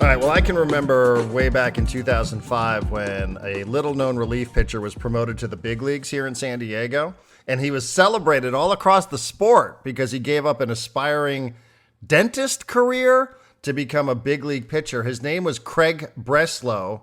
All right, well, I can remember way back in 2005 when a little-known relief pitcher was promoted to the big leagues here in San Diego, and he was celebrated all across the sport because he gave up an aspiring dentist career to become a big league pitcher. His name was Craig Breslow,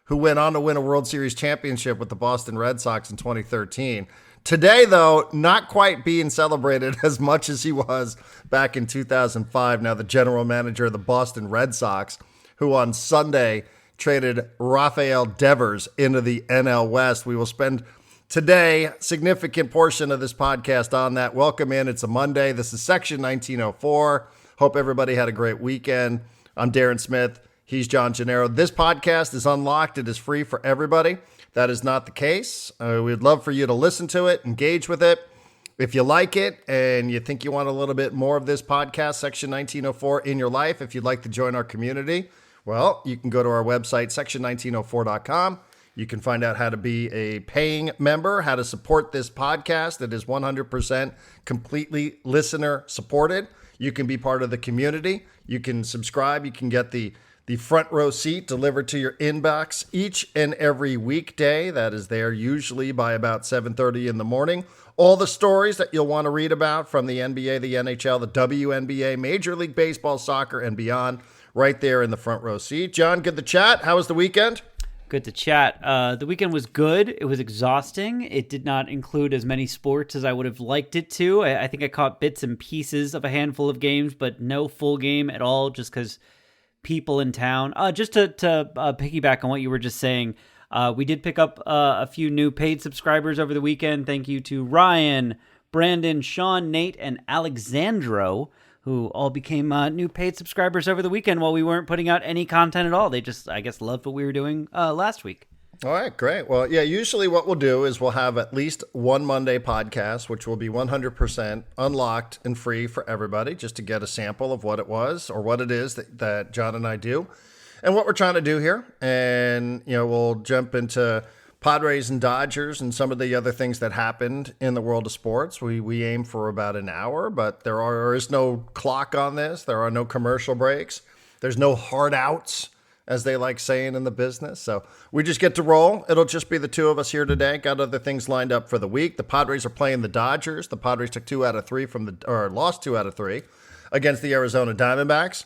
who went on to win a World Series championship with the Boston Red Sox in 2013. Today, though, not quite being celebrated as much as he was back in 2005. Now, the general manager of the Boston Red Sox, who on Sunday traded Rafael Devers into the NL West. We will spend today a significant portion of this podcast on that. Welcome in. It's a Monday. This is Section 1904. Hope everybody had a great weekend. I'm Darren Smith. He's John Gennaro. This podcast is unlocked. It is free for everybody. That is not the case. We'd love for you to listen to it, engage with it. If you like it and you think you want a little bit more of this podcast, Section 1904, in your life, if you'd like to join our community, well, you can go to our website, section1904.com. You can find out how to be a paying member, how to support this podcast. It is 100% completely listener supported. You can be part of the community. You can subscribe. You can get the front row seat delivered to your inbox each and every weekday. That is there usually by about 7:30 in the morning. All the stories that you'll want to read about from the NBA, the NHL, the WNBA, Major League Baseball, soccer, and beyond, right there in the front row seat. John, good to chat. How was the weekend? Good to chat. The weekend was good. It was exhausting. It did not include as many sports as I would have liked it to. I think I caught bits and pieces of a handful of games, but no full game at all, just because people in town. Just to piggyback on what you were just saying, we did pick up a few new paid subscribers over the weekend. Thank you to Ryan, Brandon, Sean, Nate, and Alexandro, who all became new paid subscribers over the weekend while we weren't putting out any content at all. They just, I guess, loved what we were doing last week. All right, great. Well, yeah, usually what we'll do is we'll have at least one Monday podcast, which will be 100% unlocked and free for everybody, just to get a sample of what it was or what it is that John and I do and what we're trying to do here. And, you know, we'll jump into Padres and Dodgers and some of the other things that happened in the world of sports. We aim for about an hour, but there is no clock on this. There are no commercial breaks. There's no hard outs, as they like saying in the business. So we just get to roll. It'll just be the two of us here today. Got other things lined up for the week. The Padres are playing the Dodgers. The Padres took 2 out of 3 lost 2 out of 3 against the Arizona Diamondbacks.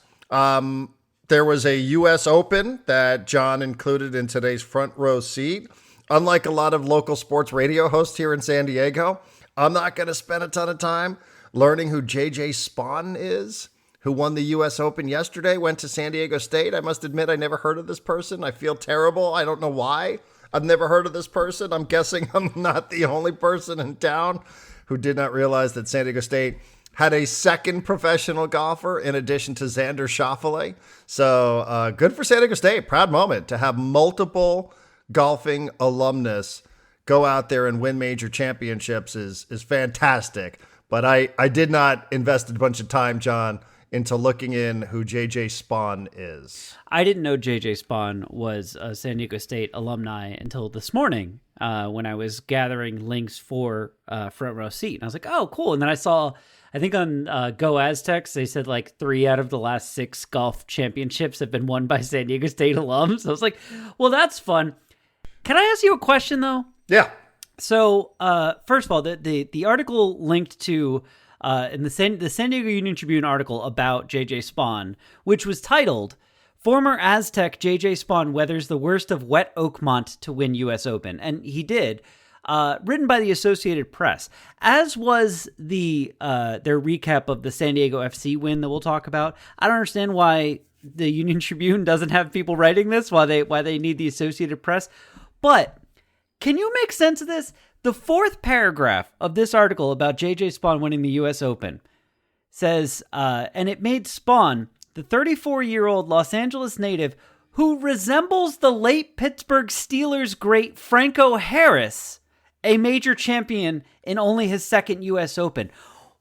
There was a U.S. Open that John included in today's front row seat. Unlike a lot of local sports radio hosts here in San Diego, I'm not going to spend a ton of time learning who J.J. Spaun is, who won the U.S. Open yesterday, went to San Diego State. I must admit, I never heard of this person. I feel terrible. I don't know why. I've never heard of this person. I'm guessing I'm not the only person in town who did not realize that San Diego State had a second professional golfer in addition to Xander Schauffele. So good for San Diego State. Proud moment to have multiple golfing alumnus go out there and win major championships is fantastic. But I did not invest a bunch of time, John, into looking in who J.J. Spaun is. I didn't know J.J. Spaun was a San Diego State alumni until this morning when I was gathering links for Front Row Seat. And I was like, oh, cool. And then I saw, I think on Go Aztecs, they said like 3 out of the last 6 golf championships have been won by San Diego State alums. So I was like, well, that's fun. Can I ask you a question, though? Yeah. So, first of all, the article linked to in the San Diego Union Tribune article about J.J. Spaun, which was titled, "Former Aztec J.J. Spaun weathers the worst of wet Oakmont to win U.S. Open." And he did. Written by the Associated Press, as was their recap of the San Diego FC win that we'll talk about. I don't understand why the Union Tribune doesn't have people writing this, why they need the Associated Press. But can you make sense of this? The 4th paragraph of this article about J.J. Spaun winning the U.S. Open says, and it made Spaun, the 34-year-old Los Angeles native who resembles the late Pittsburgh Steelers great Franco Harris, a major champion in only his 2nd U.S. Open.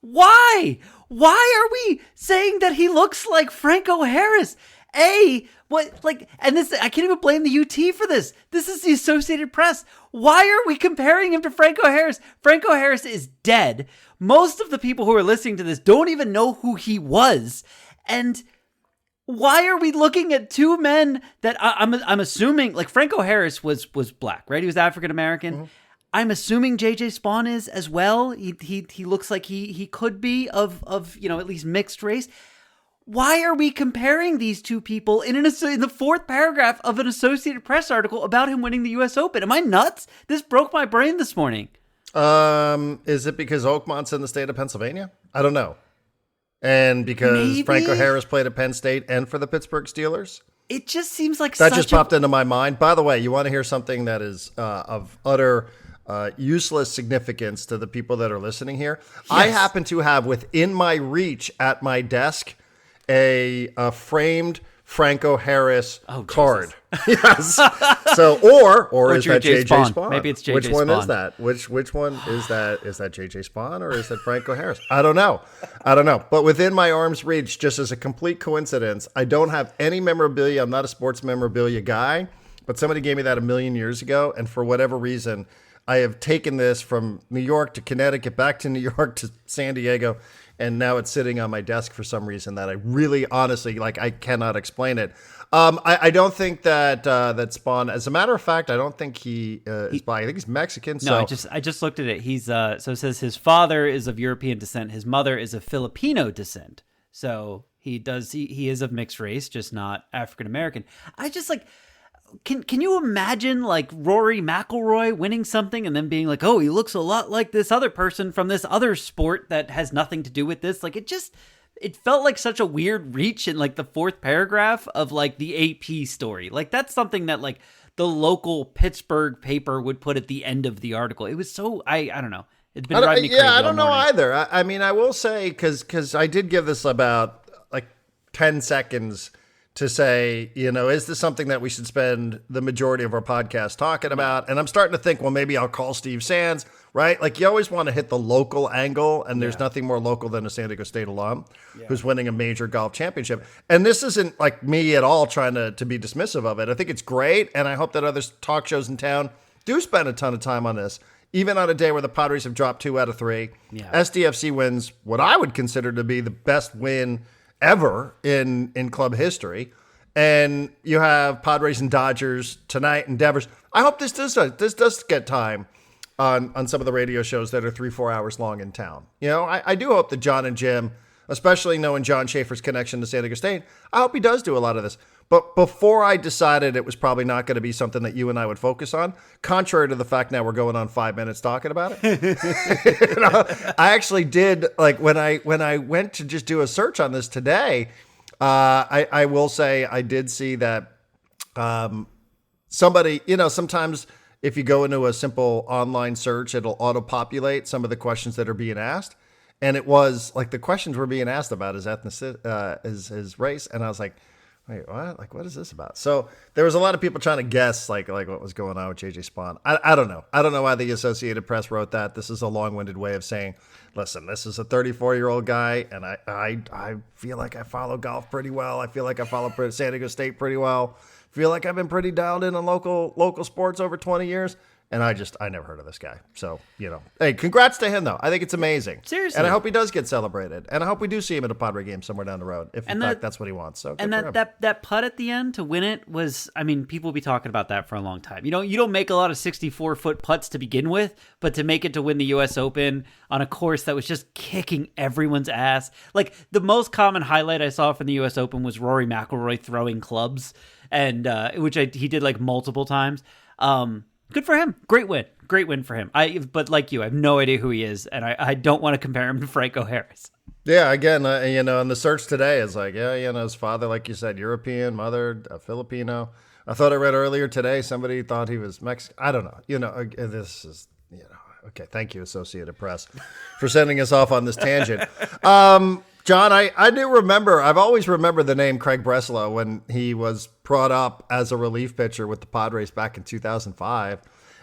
Why? Why are we saying that he looks like Franco Harris? And this, I can't even blame the UT for this. This is the Associated Press. Why are we comparing him to Franco Harris? Franco Harris is dead. Most of the people who are listening to this don't even know who he was. And Why are we looking at two men that I'm assuming, like Franco Harris was black, right? He was African American. Mm-hmm. I'm assuming JJ Spawn is as well. He looks like he could be of at least mixed race. Why are we comparing these two people in the fourth paragraph of an Associated Press article about him winning the U.S. Open? Am I nuts? This broke my brain this morning. Is it because Oakmont's in the state of Pennsylvania? I don't know. And because Maybe. Franco Harris played at Penn State and for the Pittsburgh Steelers? It just seems like that just popped into my mind. By the way, you want to hear something that is of utter useless significance to the people that are listening here? Yes. I happen to have within my reach at my desk a framed Franco Harris card. Yes. So or is that JJ Spawn? Maybe it's JJ Which one Spawn. Is that? Which one is that? Is that JJ Spawn or is that Franco Harris? I don't know. But within my arm's reach, just as a complete coincidence, I don't have any memorabilia. I'm not a sports memorabilia guy, but somebody gave me that 1,000,000 years ago, and for whatever reason, I have taken this from New York to Connecticut, back to New York to San Diego, and now it's sitting on my desk for some reason that I really, honestly, I cannot explain it. I don't think that Spawn, as a matter of fact, I don't think he is black. I think he's Mexican. No, I just looked at it. He's so it says his father is of European descent. His mother is of Filipino descent. So he is of mixed race, just not African American. I just Can you imagine Rory McIlroy winning something and then being like, oh, he looks a lot like this other person from this other sport that has nothing to do with this? It felt like such a weird reach in the fourth paragraph of the AP story. That's something that the local Pittsburgh paper would put at the end of the article. It was so, I don't know. It's been driving me crazy. Yeah, I don't know either. I mean, I will say, because I did give this about 10 seconds to say, is this something that we should spend the majority of our podcast talking about? And I'm starting to think, well, maybe I'll call Steve Sands, right? You always want to hit the local angle, and there's nothing more local than a San Diego State alum who's winning a major golf championship. And this isn't me at all trying to be dismissive of it. I think it's great, and I hope that other talk shows in town do spend a ton of time on this, even on a day where the Padres have dropped 2 out of 3. Yeah. SDFC wins what I would consider to be the best win ever in club history, and you have Padres and Dodgers tonight and Devers. I hope this does get time on some of the radio shows that are 3-4 hours long in town. I do hope that John and Jim, especially knowing John Schaefer's connection to San Diego State, I hope he does do a lot of this. But before I decided it was probably not going to be something that you and I would focus on, contrary to the fact now we're going on 5 minutes talking about it, I actually did, when I went to just do a search on this today, I will say I did see that somebody, sometimes if you go into a simple online search, it'll auto-populate some of the questions that are being asked. And it was the questions were being asked about his ethnicity, his race. And I was like, wait, what? What is this about? So there was a lot of people trying to guess what was going on with JJ Spawn. I don't know. I don't know why the Associated Press wrote that. This is a long-winded way of saying, listen, this is a 34-year-old guy, and I feel like I follow golf pretty well. I feel like I follow San Diego State pretty well. Feel like I've been pretty dialed in on local sports over 20 years. And I never heard of this guy. So, hey, congrats to him, though. I think it's amazing. Seriously. And I hope he does get celebrated. And I hope we do see him at a Padre game somewhere down the road, if in fact that's what he wants. So, and that putt at the end to win it was, people will be talking about that for a long time. You don't make a lot of 64-foot putts to begin with, but to make it to win the U.S. Open on a course that was just kicking everyone's ass. The most common highlight I saw from the U.S. Open was Rory McIlroy throwing clubs, and he did multiple times. Good for him. Great win for him. But like you, I have no idea who he is, and I don't want to compare him to Franco Harris. Yeah, again, and the search today is his father, like you said, European, mother, Filipino. I thought I read earlier today somebody thought he was Mexican. I don't know. This is, okay. Thank you, Associated Press, for sending us off on this tangent. John, I do remember, I've always remembered the name Craig Breslow when he was brought up as a relief pitcher with the Padres back in 2005.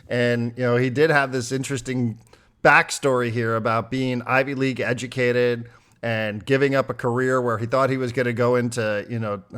And, he did have this interesting backstory here about being Ivy League educated and giving up a career where he thought he was going to go into,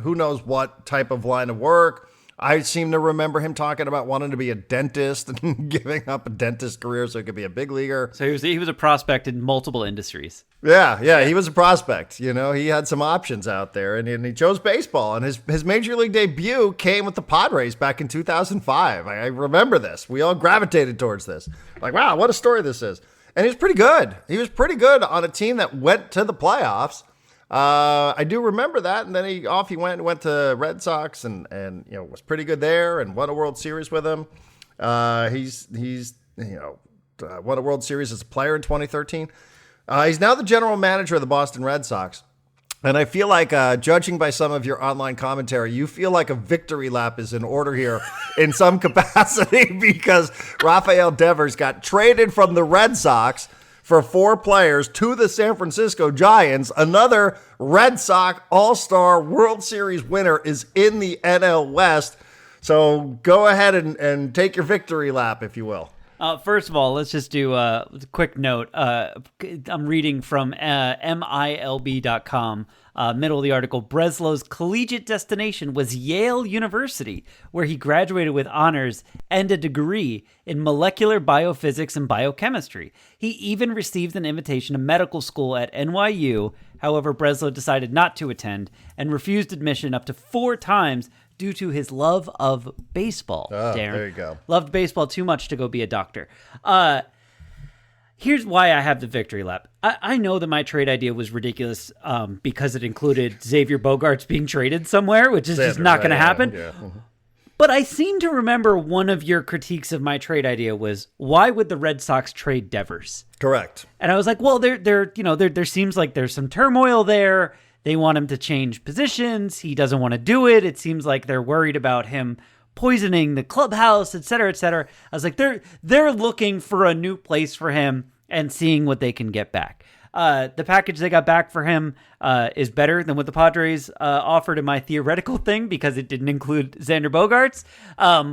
who knows what type of line of work, I seem to remember him talking about wanting to be a dentist and giving up a dentist career so he could be a big leaguer. So he was a prospect in multiple industries. Yeah, he was a prospect. You know, he had some options out there, and he chose baseball. And his major league debut came with the Padres back in 2005. I remember this. We all gravitated towards this. Like, wow, what a story this is. And he was pretty good. He was pretty good on a team that went to the playoffs. I do remember that, and then he went to Red Sox, and was pretty good there, and won a World Series with them. He's won a World Series as a player in 2013. He's now the general manager of the Boston Red Sox, and I feel like, judging by some of your online commentary, you feel like a victory lap is in order here in some capacity because Rafael Devers got traded from the Red Sox for 4 players to the San Francisco Giants. Another Red Sox All-Star World Series winner is in the NL West. So go ahead and take your victory lap, if you will. First of all, let's just do a quick note. I'm reading from MILB.com. Middle of the article, Breslow's collegiate destination was Yale University, where he graduated with honors and a degree in molecular biophysics and biochemistry. He even received an invitation to medical school at NYU. However, Breslow decided not to attend and refused admission up to 4 times due to his love of baseball. Oh, Darren. there you go. Loved baseball too much to go be a doctor. Here's why I have the victory lap. I know that my trade idea was ridiculous because it included Xavier Bogaerts being traded somewhere, which is just not going to happen. Yeah. Mm-hmm. But I seem to remember one of your critiques of my trade idea was, why would the Red Sox trade Devers? Correct. And I was like, well, there seems like there's some turmoil there. They want him to change positions. He doesn't want to do it. It seems like they're worried about him poisoning the clubhouse, et cetera, et cetera. I was like, they're looking for a new place for him and seeing what they can get back. The package they got back for him is better than what the Padres offered in my theoretical thing because it didn't include Xander Bogaerts.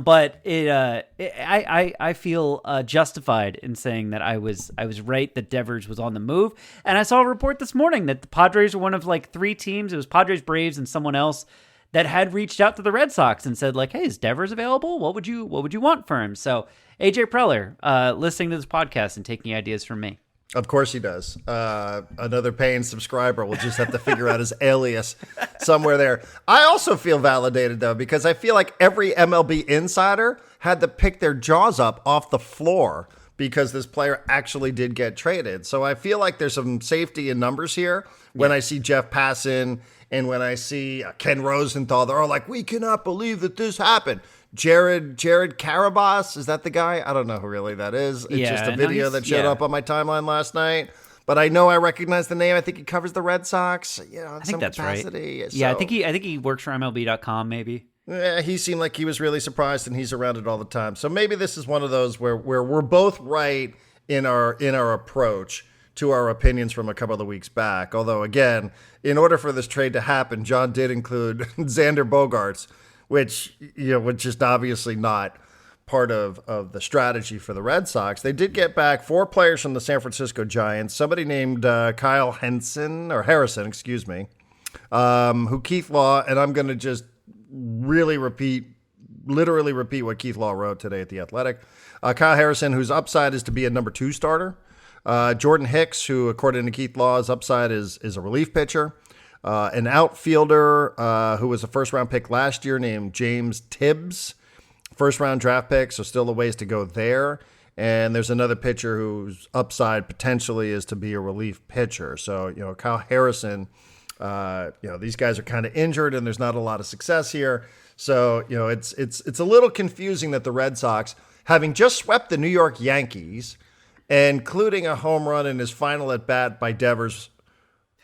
But I feel justified in saying that I was right that Devers was on the move. And I saw a report this morning that the Padres were one of like 3 teams. It was Padres, Braves, and someone else that had reached out to the Red Sox and said, like, hey, is Devers available? What would you want for him? So AJ Preller, listening to this podcast and taking ideas from me. Of course he does. Another paying subscriber will just have to figure out his alias somewhere there. I also feel validated, though, because I feel like every MLB insider had to pick their jaws up off the floor because this player actually did get traded. So I feel like there's some safety in numbers here. When I see Jeff Passan and when I see Ken Rosenthal, they're all like, we cannot believe that this happened. Jared Carabas, is that the guy? I don't know who really that is. It's just a video that showed up on my timeline last night. But I know I recognize the name. I think he covers the Red Sox, in some capacity. Right. Yeah, I think he works for MLB.com maybe. Yeah, he seemed like he was really surprised, and he's around it all the time. So maybe this is one of those where we're both right in our approach to our opinions from a couple of weeks back. Although, again, in order for this trade to happen, John did include Xander Bogaerts, which was just obviously not part of the strategy for the Red Sox. They did get back 4 players from the San Francisco Giants, somebody named Kyle Harrison, who Keith Law, and I'm going to just literally repeat what Keith Law wrote today at The Athletic. Kyle Harrison, whose upside is to be a number 2 starter. Jordan Hicks, who, according to Keith Law's upside, is a relief pitcher. An outfielder who was a first-round pick last year named James Tibbs, first-round draft pick, so still a ways to go there. And there's another pitcher whose upside potentially is to be a relief pitcher. So, Kyle Harrison, these guys are kind of injured and there's not a lot of success here. So, it's a little confusing that the Red Sox, having just swept the New York Yankees, including a home run in his final at-bat by Devers,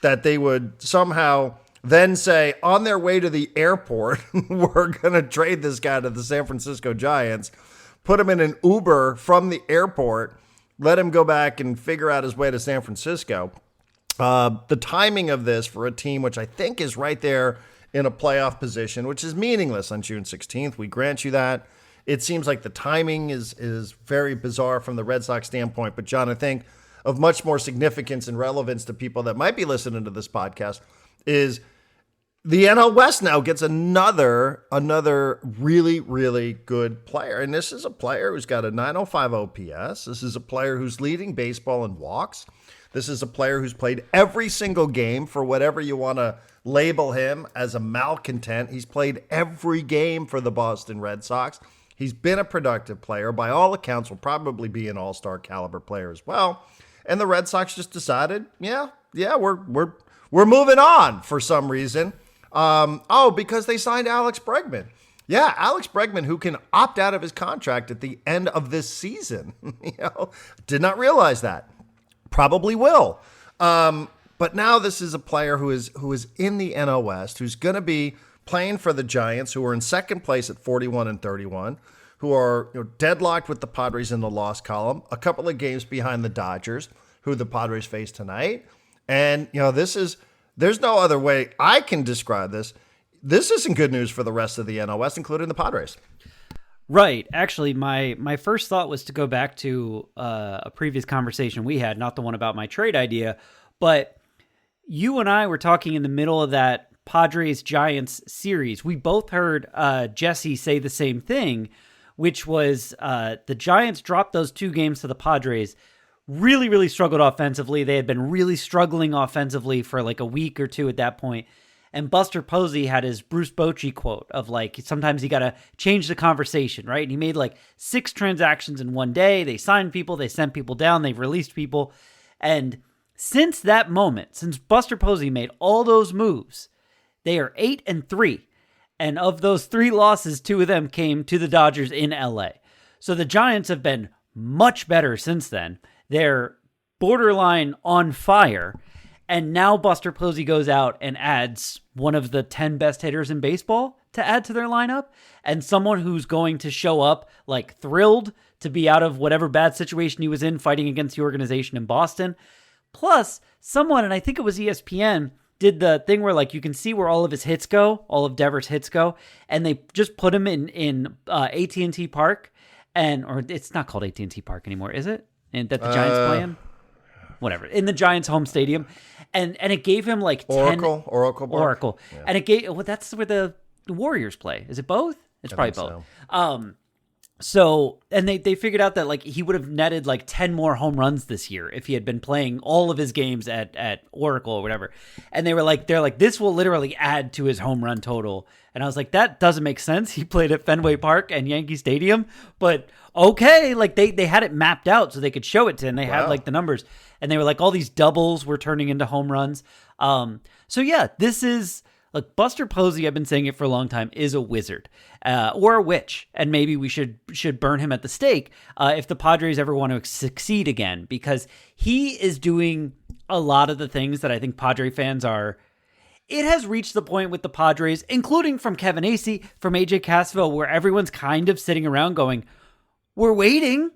that they would somehow then say, on their way to the airport, we're going to trade this guy to the San Francisco Giants, put him in an Uber from the airport, let him go back and figure out his way to San Francisco. The timing of this for a team which I think is right there in a playoff position, which is meaningless on June 16th. We grant you that. It seems like the timing is very bizarre from the Red Sox standpoint. But, John, I think of much more significance and relevance to people that might be listening to this podcast is the NL West now gets another really, really good player. And this is a player who's got a 905 OPS. This is a player who's leading baseball in walks. This is a player who's played every single game for whatever you want to label him as a malcontent. He's played every game for the Boston Red Sox. He's been a productive player. By all accounts, will probably be an all-star caliber player as well. And the Red Sox just decided, we're moving on for some reason. Because they signed Alex Bregman. Yeah, Alex Bregman, who can opt out of his contract at the end of this season. Did not realize that. Probably will. But now this is a player who is in the NL West, who's going to be playing for the Giants, who are in second place at 41-31, who are deadlocked with the Padres in the loss column, a couple of games behind the Dodgers, who the Padres face tonight. And there's no other way I can describe this. This isn't good news for the rest of the NL West, including the Padres. Right. Actually, my first thought was to go back to a previous conversation we had, not the one about my trade idea, but you and I were talking in the middle of that Padres-Giants series. We both heard Jesse say the same thing, which was the Giants dropped those 2 games to the Padres, really, really struggled offensively. They had been really struggling offensively for like a week or two at that point. And Buster Posey had his Bruce Bochy quote of like, sometimes you got to change the conversation, right? And he made like 6 transactions in one day. They signed people, they sent people down, they've released people. And since that moment, since Buster Posey made all those moves, they are 8-3. And of those 3 losses, 2 of them came to the Dodgers in LA. So the Giants have been much better since then. They're borderline on fire. And now Buster Posey goes out and adds one of the 10 best hitters in baseball to add to their lineup, and someone who's going to show up like thrilled to be out of whatever bad situation he was in fighting against the organization in Boston. Plus, someone, and I think it was ESPN, did the thing where like you can see where all of his hits go, all of Devers' hits go, and they just put him in AT&T Park, or it's not called AT&T Park anymore, is it? And that the Giants play in? Whatever, in the Giants' home stadium, and it gave him like 10... Oracle. Yeah. And it gave... Well, that's where the Warriors play. Is it both? It's probably both. So, and they figured out that like he would have netted like 10 more home runs this year if he had been playing all of his games at Oracle or whatever. And they're like, this will literally add to his home run total. And I was like, that doesn't make sense. He played at Fenway Park and Yankee Stadium, but okay, like they had it mapped out so they could show it to him. They had like the numbers, and they were like, all these doubles were turning into home runs. So yeah, this is... Look, Buster Posey, I've been saying it for a long time, is a wizard or a witch, and maybe we should burn him at the stake if the Padres ever want to succeed again, because he is doing a lot of the things that I think Padre fans are. It has reached the point with the Padres, including from Kevin Acee, from AJ Cassavell, where everyone's kind of sitting around going, we're waiting.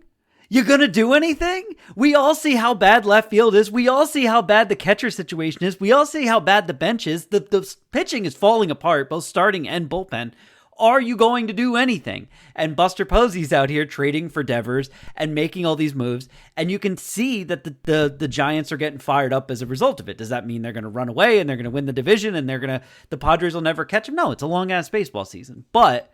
You gonna do anything? We all see how bad left field is. We all see how bad the catcher situation is. We all see how bad the bench is. The pitching is falling apart, both starting and bullpen. Are you going to do anything? And Buster Posey's out here trading for Devers and making all these moves. And you can see that the Giants are getting fired up as a result of it. Does that mean they're going to run away and they're going to win the division and the Padres will never catch them? No, it's a long ass baseball season. But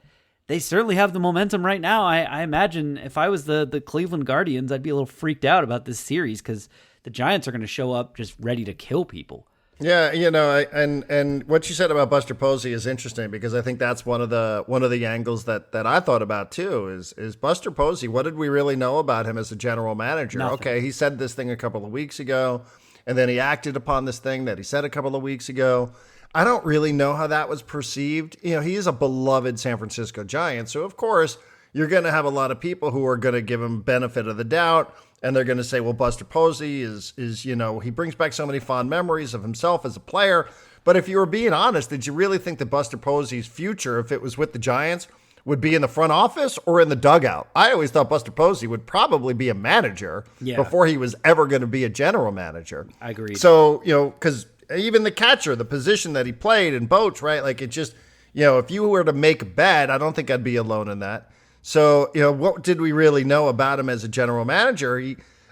they certainly have the momentum right now. I imagine if I was the Cleveland Guardians, I'd be a little freaked out about this series because the Giants are going to show up just ready to kill people. Yeah, and what you said about Buster Posey is interesting because I think that's one of the angles that I thought about too. Is Buster Posey? What did we really know about him as a general manager? Nothing. Okay, he said this thing a couple of weeks ago, and then he acted upon this thing that he said a couple of weeks ago. I don't really know how that was perceived. He is a beloved San Francisco Giant, so of course you're going to have a lot of people who are going to give him benefit of the doubt, and they're going to say, well, Buster Posey is he brings back so many fond memories of himself as a player. But if you were being honest, did you really think that Buster Posey's future, if it was with the Giants, would be in the front office or in the dugout? I always thought Buster Posey would probably be a manager before he was ever going to be a general manager. I agree. So, because even the catcher, the position that he played in Boats, right? Like it just, if you were to make a bet, I don't think I'd be alone in that. So, what did we really know about him as a general manager?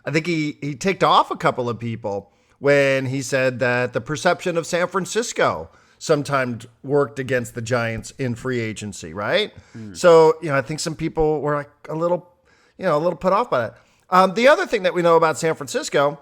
I think he ticked off a couple of people when he said that the perception of San Francisco sometimes worked against the Giants in free agency, right? So, I think some people were like a little put off by that. The other thing that we know about San Francisco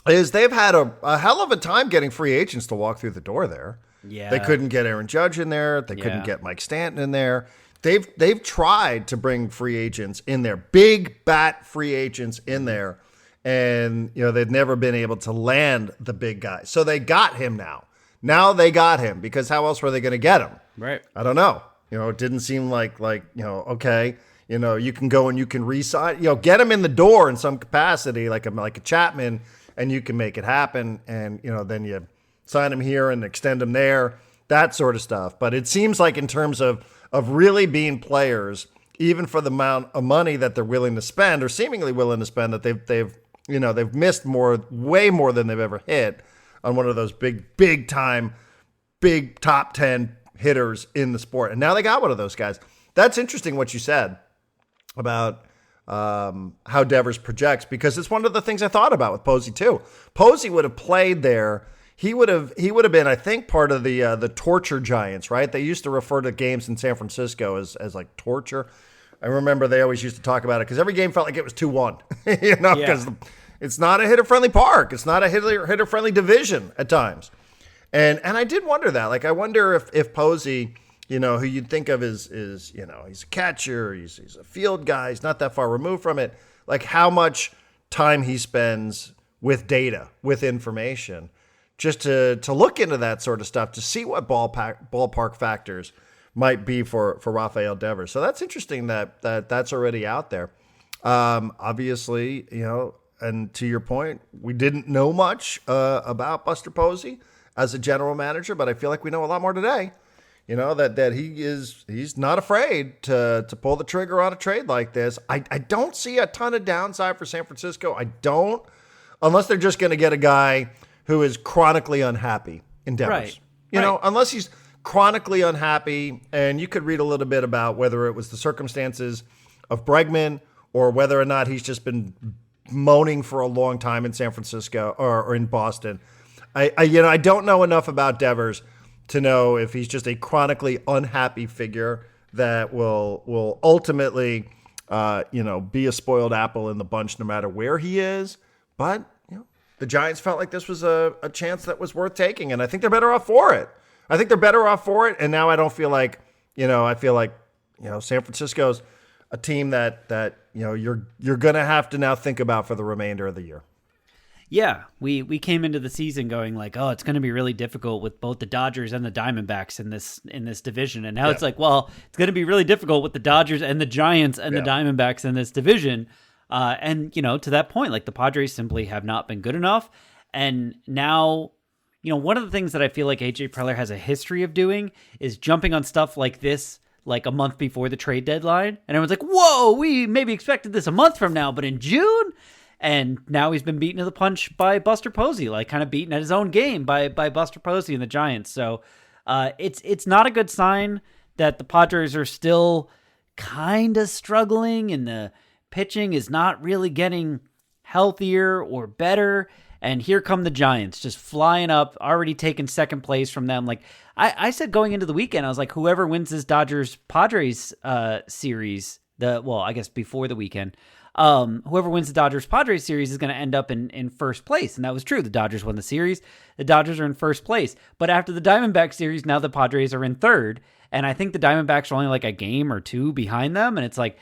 is they've had a hell of a time getting free agents to walk through the door there. Yeah. They couldn't get Aaron Judge in there. They couldn't get Mike Stanton in there. They've tried to bring free agents in there, big bat free agents in there, and they've never been able to land the big guy. So they got him now. Now they got him because how else were they going to get him? Right. I don't know. It didn't seem like okay, you can go and you can re-sign, get him in the door in some capacity, like a Chapman, and you can make it happen. And then you sign him here and extend him there, that sort of stuff. But it seems like in terms of really being players, even for the amount of money that they're willing to spend or seemingly willing to spend, that they've missed way more than they've ever hit on one of those big time, big top 10 hitters in the sport. And now they got one of those guys. That's interesting what you said about how Devers projects, because it's one of the things I thought about with Posey too. Posey would have played there. He would have been, I think, part of the torture Giants, right? They used to refer to games in San Francisco as like torture. I remember they always used to talk about it because every game felt like it was 2-1, because it's not a hitter-friendly park. It's not a hitter-friendly division at times. And I did wonder that. Like, I wonder if Posey, who you'd think of as he's a catcher, he's a field guy, he's not that far removed from it, like how much time he spends with data, with information, just to look into that sort of stuff, to see what ballpark factors might be for Rafael Devers. So that's interesting that's already out there. Obviously, and to your point, we didn't know much about Buster Posey as a general manager, but I feel like we know a lot more today. That he's not afraid to pull the trigger on a trade like this. I don't see a ton of downside for San Francisco. I don't, unless they're just going to get a guy who is chronically unhappy in Devers. Right. Unless he's chronically unhappy, and you could read a little bit about whether it was the circumstances of Bregman or whether or not he's just been moaning for a long time in San Francisco or in Boston. I don't know enough about Devers to know if he's just a chronically unhappy figure that will ultimately, be a spoiled apple in the bunch no matter where he is. But the Giants felt like this was a chance that was worth taking, and I think they're better off for it. And now I don't feel like, I feel like, San Francisco's a team that you're going to have to now think about for the remainder of the year. Yeah, we came into the season going like, oh, it's going to be really difficult with both the Dodgers and the Diamondbacks in this division, and now it's like, well, it's going to be really difficult with the Dodgers and the Giants and the Diamondbacks in this division, and to that point, like the Padres simply have not been good enough, and now, one of the things that I feel like AJ Preller has a history of doing is jumping on stuff like this, like a month before the trade deadline, and everyone's like, whoa, we maybe expected this a month from now, but in June. And now he's been beaten to the punch by Buster Posey, like kind of beaten at his own game by Buster Posey and the Giants. So it's not a good sign that the Padres are still kind of struggling and the pitching is not really getting healthier or better. And here come the Giants just flying up, already taking second place from them. Like I said going into the weekend, I was like, whoever wins this Dodgers-Padres series, I guess before the weekend, whoever wins the Dodgers-Padres series is going to end up in first place. And that was true. The Dodgers won the series. The Dodgers are in first place. But after the Diamondback series, now the Padres are in third. And I think the Diamondbacks are only like a game or two behind them. And it's like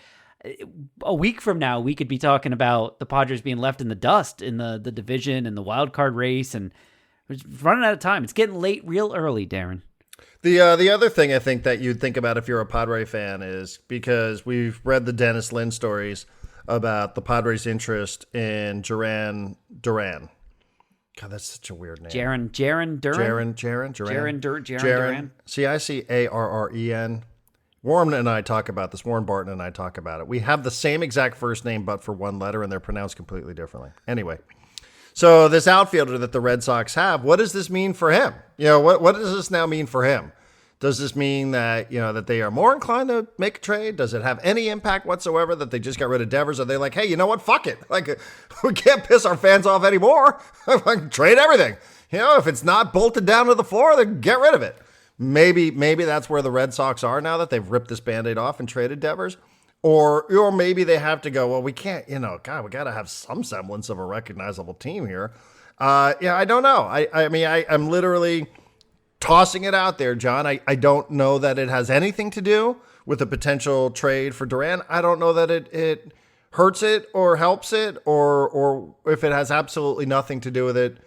a week from now, we could be talking about the Padres being left in the dust in the division and the wild card race. And we're running out of time. It's getting late real early, Darren. The other thing I think that you'd think about if you're a Padre fan is, because we've read the Dennis Lin stories about the Padres' interest in Duran. God, that's such a weird name. Jaron Duran. See, I see Arren. Warren and I talk about this. Warren Barton and I talk about it. We have the same exact first name, but for one letter, and they're pronounced completely differently. Anyway, so this outfielder that the Red Sox have, what does this mean for him? What does this now mean for him? Does this mean that, that they are more inclined to make a trade? Does it have any impact whatsoever that they just got rid of Devers? Are they like, hey, you know what? Fuck it. Like, we can't piss our fans off anymore. Trade everything. if it's not bolted down to the floor, then get rid of it. Maybe that's where the Red Sox are now that they've ripped this Band-Aid off and traded Devers. Or maybe they have to go, well, we can't, God, we got to have some semblance of a recognizable team here. I don't know. I'm literally tossing it out there, John. I don't know that it has anything to do with a potential trade for Duran. I don't know that it hurts it or helps it or if it has absolutely nothing to do with it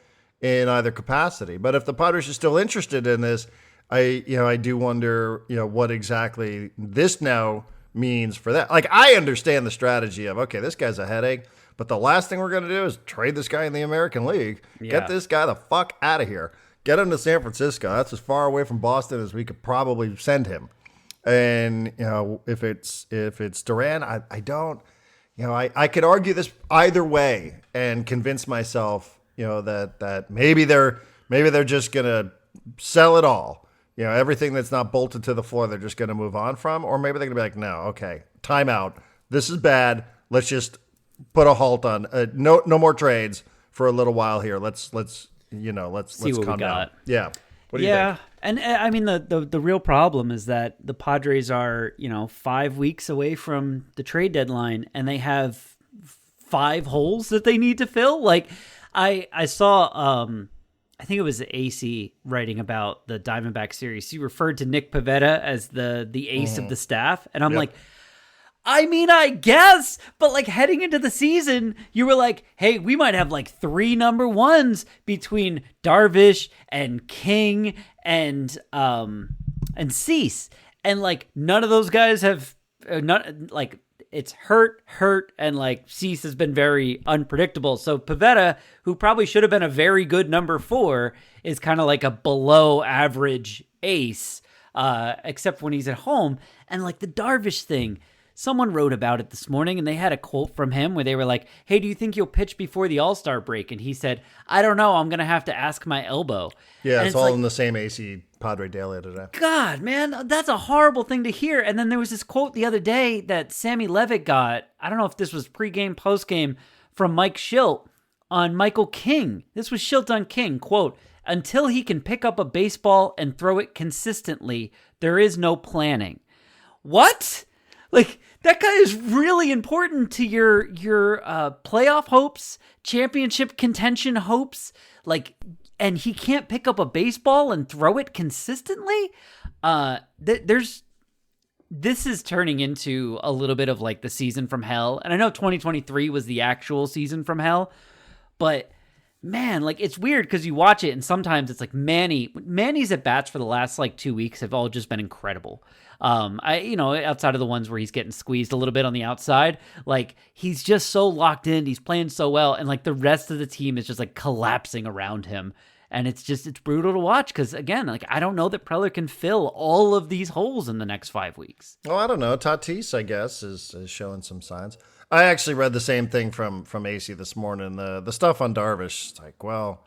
in either capacity. But if the Padres are still interested in this, I do wonder, what exactly this now means for that. Like, I understand the strategy of, okay, this guy's a headache, but the last thing we're going to do is trade this guy in the American League. Yeah. Get this guy the fuck out of here. Get him to San Francisco. That's as far away from Boston as we could probably send him. And, if it's Duran, I don't, I could argue this either way and convince myself, that maybe they're just going to sell it all. Everything that's not bolted to the floor, they're just going to move on from. Or maybe they're going to be like, no, okay, timeout. This is bad. Let's just put a halt on no more trades for a little while here. Let's see what calm down. Yeah. What do you think? And I mean, the real problem is that the Padres are, 5 weeks away from the trade deadline and they have 5 holes that they need to fill. Like I saw, I think it was AC writing about the Diamondback series. He referred to Nick Pivetta as the ace of the staff. And I'm like, I mean, I guess, but like heading into the season, you were like, hey, we might have like 3 number ones between Darvish and King and Cease. And like none of those guys have it's hurt, and like Cease has been very unpredictable. So Pivetta, who probably should have been a very good number 4, is kind of like a below average ace, except when he's at home. And like the Darvish thing, someone wrote about it this morning and they had a quote from him where they were like, hey, do you think you'll pitch before the All-Star break? And he said, I don't know. I'm going to have to ask my elbow. Yeah, it's all like, in the same AC Padre Daily today. God, man, that's a horrible thing to hear. And then there was this quote the other day that Sammy Levitt got. I don't know if this was pregame, postgame, from Mike Schilt on Michael King. This was Schilt on King. Quote, until he can pick up a baseball and throw it consistently, there is no planning. What? Like, that guy is really important to your playoff hopes, championship contention hopes. Like, and he can't pick up a baseball and throw it consistently. This is turning into a little bit of like the season from hell. And I know 2023 was the actual season from hell, but man, like it's weird because you watch it and sometimes it's like Manny's at bats for the last like 2 weeks have all just been incredible. Outside of the ones where he's getting squeezed a little bit on the outside, like he's just so locked in, he's playing so well, and like the rest of the team is just like collapsing around him. And it's brutal to watch because, again, like I don't know that Preller can fill all of these holes in the next 5 weeks. Well, I don't know. Tatis, I guess, is showing some signs. I actually read the same thing from AC this morning. The stuff on Darvish, it's like, well,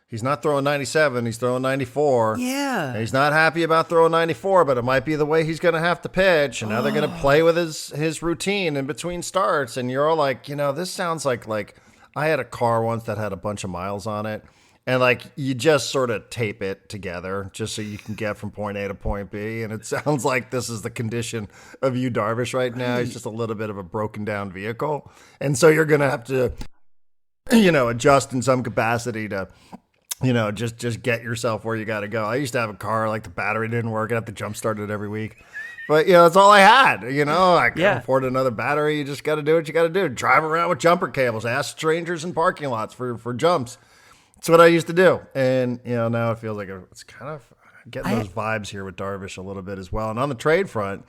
he's not throwing 97, he's throwing 94. Yeah. And he's not happy about throwing 94, but it might be the way he's going to have to pitch. And now they're going to play with his routine in between starts. And you're all like, this sounds like I had a car once that had a bunch of miles on it. And like you just sort of tape it together just so you can get from point A to point B. And it sounds like this is the condition of Yu Darvish right now. He's just a little bit of a broken down vehicle. And so you're going to have to, adjust in some capacity to, just get yourself where you got to go. I used to have a car, like the battery didn't work. I'd have to jump start it every week. But, that's all I had. I couldn't afford another battery. You just got to do what you got to do. Drive around with jumper cables. Ask strangers in parking lots for jumps. That's what I used to do. And, now it feels like it's kind of getting those vibes here with Darvish a little bit as well. And on the trade front,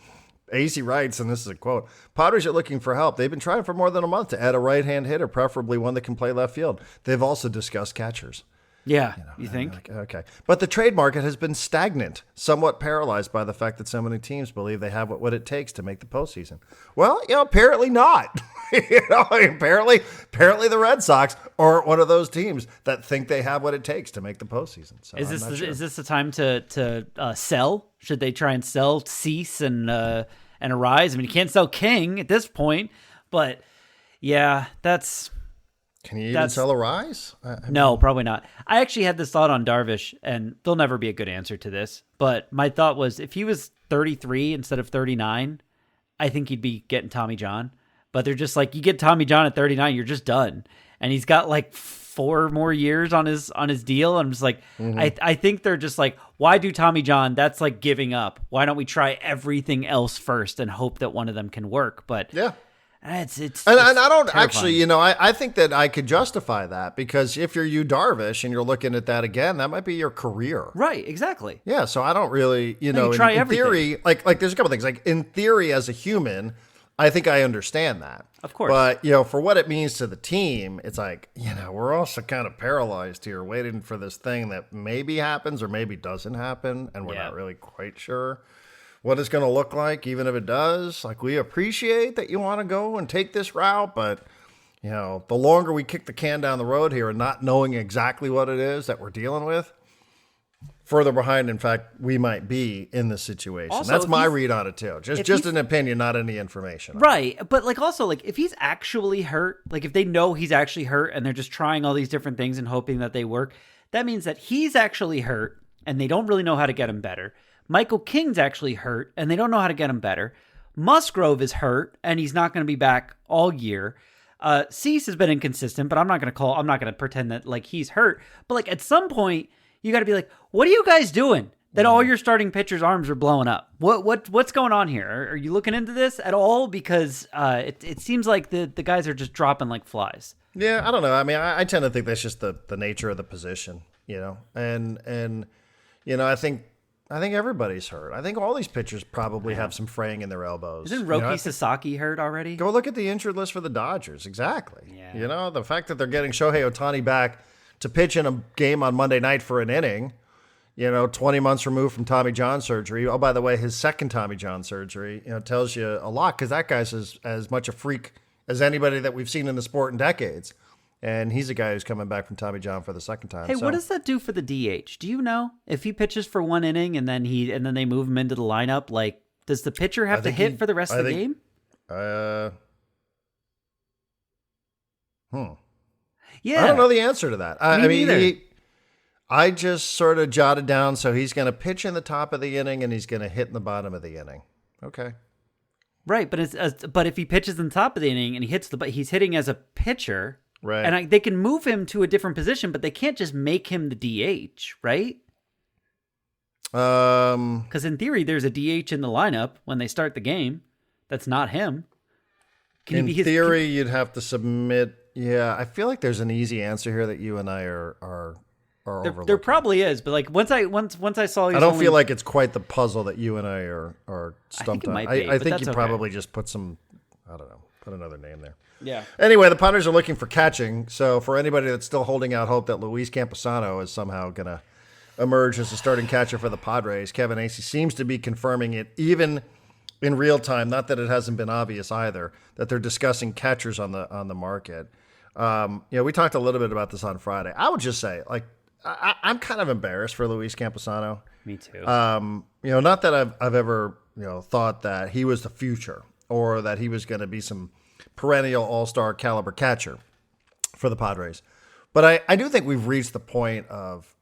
AC writes, and this is a quote, Padres are looking for help. They've been trying for more than a month to add a right-hand hitter, preferably one that can play left field. They've also discussed catchers. Yeah, you think? Okay. But the trade market has been stagnant, somewhat paralyzed by the fact that so many teams believe they have what it takes to make the postseason. Well, apparently not. Apparently the Red Sox aren't one of those teams that think they have what it takes to make the postseason. So is this the time to sell? Should they try and sell Cease and Arise? I mean, you can't sell King at this point, but yeah, that's. Can you even sell a rise? No, probably not. I actually had this thought on Darvish, and no, probably not. I actually had this thought on Darvish, and there'll never be a good answer to this. But my thought was, if he was 33 instead of 39, I think he'd be getting Tommy John. But they're just like, you get Tommy John at 39, you're just done. And he's got like 4 more years on his deal. I'm just like, I think they're just like, why do Tommy John? That's like giving up. Why don't we try everything else first and hope that one of them can work? But yeah. It's and I don't terrifying. actually, I think that I could justify that, because if you're Yu Darvish and you're looking at that again, that might be your career. Right, exactly. Yeah, so I don't really, you try in everything. theory, like there's a couple things. Like in theory, as a human, I think I understand that. Of course. But, for what it means to the team, it's like, we're also kind of paralyzed here, waiting for this thing that maybe happens or maybe doesn't happen, and we're not really quite sure what it's going to look like, even if it does. Like, we appreciate that you want to go and take this route, but, the longer we kick the can down the road here and not knowing exactly what it is that we're dealing with, further behind, in fact, we might be in this situation. Also, that's my read on it, too. Just an opinion, not any information. Right. But, if he's actually hurt, if they know he's actually hurt and they're just trying all these different things and hoping that they work, that means that he's actually hurt and they don't really know how to get him better. Michael King's actually hurt, and they don't know how to get him better. Musgrove is hurt, and he's not going to be back all year. Cease has been inconsistent, but I'm not going to pretend that, he's hurt. But, at some point, you got to be like, what are you guys doing that all your starting pitchers' arms are blowing up? What's going on here? Are you looking into this at all? Because it seems like the guys are just dropping like flies. Yeah, I don't know. I mean, I tend to think that's just the nature of the position, and I think everybody's hurt. I think all these pitchers probably have some fraying in their elbows. Isn't Roki Sasaki hurt already? Go look at the injured list for the Dodgers. Exactly. Yeah. The fact that they're getting Shohei Ohtani back to pitch in a game on Monday night for an inning, 20 months removed from Tommy John surgery. Oh, by the way, his second Tommy John surgery, tells you a lot, because that guy's as much a freak as anybody that we've seen in the sport in decades. And he's a guy who's coming back from Tommy John for the second time. Hey, what does that do for the DH? Do you know if he pitches for one inning and then they move him into the lineup? Does the pitcher have to hit for the rest of the game? Yeah, I don't know the answer to that. Me neither. I just sort of jotted down. So he's going to pitch in the top of the inning and he's going to hit in the bottom of the inning. Okay. Right, but if he pitches in the top of the inning and he's hitting as a pitcher. Right. And they can move him to a different position, but they can't just make him the DH, right? Because in theory, there's a DH in the lineup when they start the game. That's not him. In theory, you'd have to submit. Yeah, I feel like there's an easy answer here that you and I are overlooking. There probably is, but once I saw, I don't feel like it's quite the puzzle that you and I are stumped on. I think you probably just put some. I don't know. Put another name there. Yeah. Anyway, the Padres are looking for catching. So for anybody that's still holding out hope that Luis Camposano is somehow going to emerge as a starting catcher for the Padres, Kevin Acee seems to be confirming it, even in real time. Not that it hasn't been obvious either, that they're discussing catchers on the market. We talked a little bit about this on Friday. I would just say, I'm kind of embarrassed for Luis Camposano. Me too. Not that I've ever thought that he was the future, or that he was going to be some perennial all-star caliber catcher for the Padres. But I do think we've reached the point of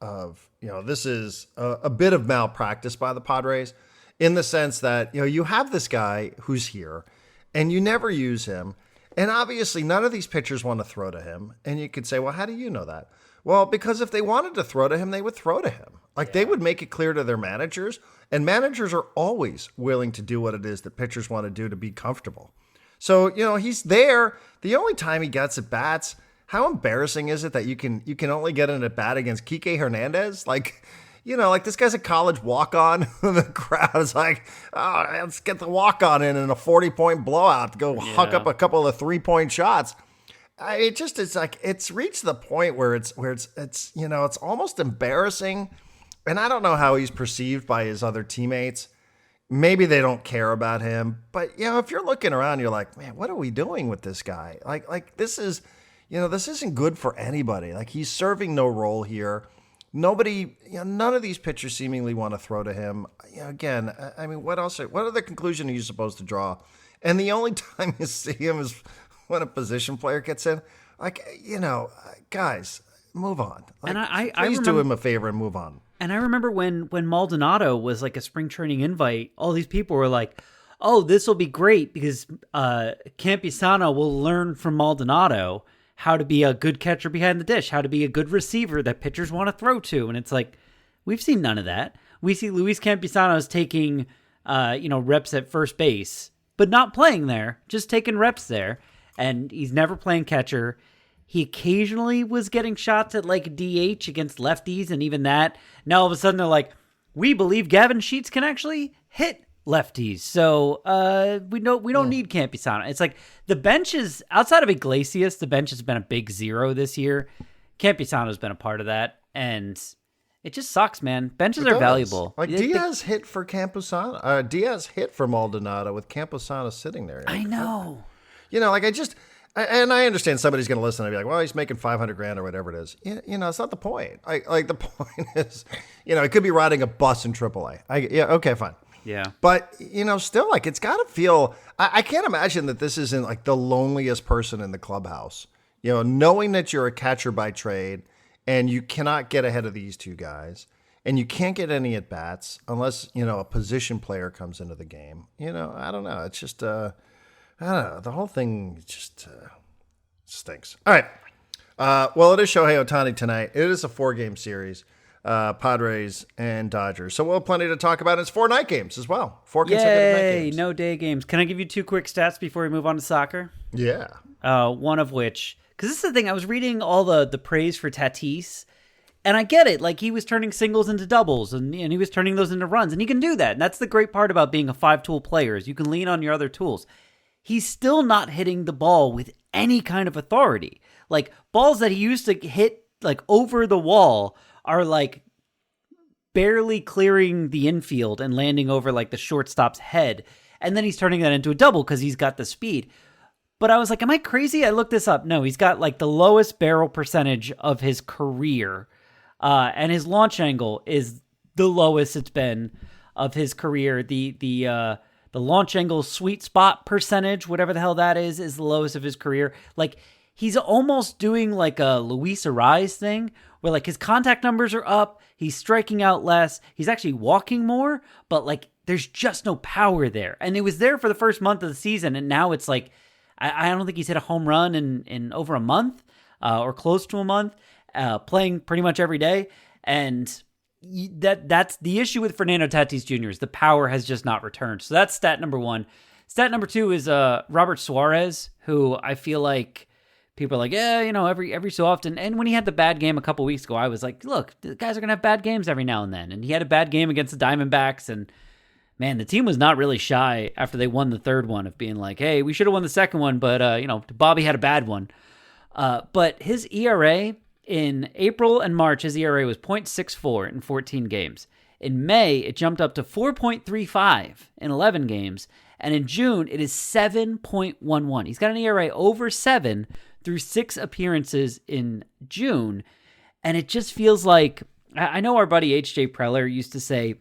this is a bit of malpractice by the Padres, in the sense that, you have this guy who's here and you never use him. And obviously none of these pitchers want to throw to him. And you could say, well, how do you know that? Well, because if they wanted to throw to him, they would throw to him. They would make it clear to their managers, and managers are always willing to do what it is that pitchers want to do to be comfortable. So, he's there. The only time he gets at bats, how embarrassing is it that you can only get an at bat against Kike Hernandez? This guy's a college walk-on. The crowd is like, oh, let's get the walk-on in a 40-point blowout to go huck up a couple of 3-point shots. It's reached the point where it's almost embarrassing. And I don't know how he's perceived by his other teammates. Maybe they don't care about him. But, if you're looking around, you're like, man, what are we doing with this guy? This is, this isn't good for anybody. He's serving no role here. Nobody, none of these pitchers seemingly want to throw to him. Again, I mean, what other conclusion are you supposed to draw? And the only time you see him is when a position player gets in. Like, guys, move on. Like, And I please do him a favor and move on. And I remember when Maldonado was like a spring training invite, all these people were like, "Oh, this will be great because Campusano will learn from Maldonado how to be a good catcher behind the dish, how to be a good receiver that pitchers want to throw to." And it's like, we've seen none of that. We see Luis Campusano's taking, reps at first base, but not playing there, just taking reps there, and he's never playing catcher. He occasionally was getting shots at like DH against lefties, and even that. Now all of a sudden they're like, we believe Gavin Sheets can actually hit lefties, so we don't need Campusano. It's like the bench is outside of Iglesias. The bench has been a big zero this year. Campusano's been a part of that, and it just sucks, man. Benches are valuable. Like Diaz hit for Campusano. Diaz hit for Maldonado with Campusano sitting there. I know. And I understand somebody's going to listen and be like, well, he's making $500,000 or whatever it is. It's not the point. Like the point is, it could be riding a bus in AAA. Okay, fine. Yeah. But, still, like, it's got to feel, I can't imagine that this isn't like the loneliest person in the clubhouse. Knowing that you're a catcher by trade and you cannot get ahead of these two guys and you can't get any at bats unless, a position player comes into the game. I don't know. It's just, I don't know. The whole thing just stinks. All right. Well, it is Shohei Ohtani tonight. It is a 4-game series, Padres and Dodgers. So we'll have plenty to talk about. It's 4 night games as well. 4 consecutive night games. No day games. Can I give you 2 quick stats before we move on to soccer? Yeah. One of which, because this is the thing, I was reading all the praise for Tatis, and I get it. Like, he was turning singles into doubles, and he was turning those into runs, and he can do that. And that's the great part about being a 5-tool player is you can lean on your other tools. He's still not hitting the ball with any kind of authority. Like, balls that he used to hit, like, over the wall are, like, barely clearing the infield and landing over, like, the shortstop's head. And then he's turning that into a double because he's got the speed. But I was like, am I crazy? I looked this up. No, he's got, like, the lowest barrel percentage of his career. And his launch angle is the lowest it's been of his career. The launch angle sweet spot percentage, whatever the hell that is the lowest of his career. Like, he's almost doing like a Luis Ariz thing where like his contact numbers are up. He's striking out less. He's actually walking more, but like there's just no power there. And it was there for the first month of the season. And now it's like, I don't think he's hit a home run in over a month or close to a month, playing pretty much every day. And that's the issue with Fernando Tatis Jr. is the power has just not returned. So that's stat number 1. Stat number 2 is Robert Suarez, who I feel like people are like, yeah, every so often. And when he had the bad game a couple weeks ago, I was like, look, the guys are going to have bad games every now and then. And he had a bad game against the Diamondbacks. And man, the team was not really shy after they won the third one of being like, hey, we should have won the second one, but, Bobby had a bad one. But his ERA in April and March, his ERA was .64 in 14 games. In May, it jumped up to 4.35 in 11 games. And in June, it is 7.11. He's got an ERA over 7 through 6 appearances in June. And it just feels like, I know our buddy H.J. Preller used to say,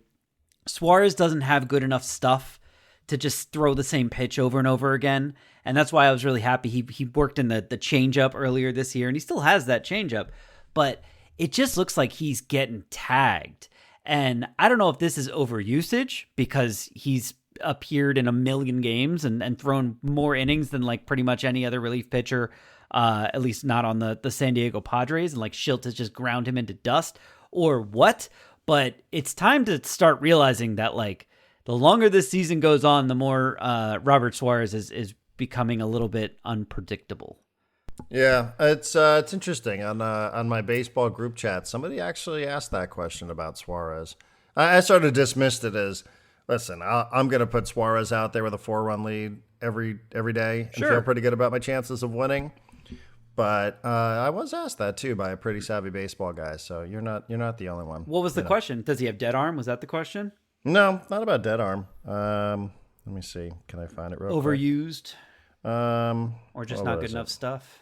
Suarez doesn't have good enough stuff to just throw the same pitch over and over again. And that's why I was really happy he worked in the changeup earlier this year, and he still has that changeup. But it just looks like he's getting tagged. And I don't know if this is overusage because he's appeared in a million games and thrown more innings than like pretty much any other relief pitcher, at least not on the San Diego Padres, and like Schilt has just ground him into dust or what. But it's time to start realizing that like the longer this season goes on, the more Robert Suarez is becoming a little bit unpredictable. Yeah, it's interesting. On my baseball group chat, somebody actually asked that question about Suarez. I sort of dismissed it as, listen, I'm going to put Suarez out there with a 4-run lead every day and feel pretty good about my chances of winning. But I was asked that too by a pretty savvy baseball guy. So you're not the only one. What was the question? Does he have dead arm? Was that the question? No, not about dead arm. Let me see. Can I find it real quick? Overused? Or just not good enough stuff?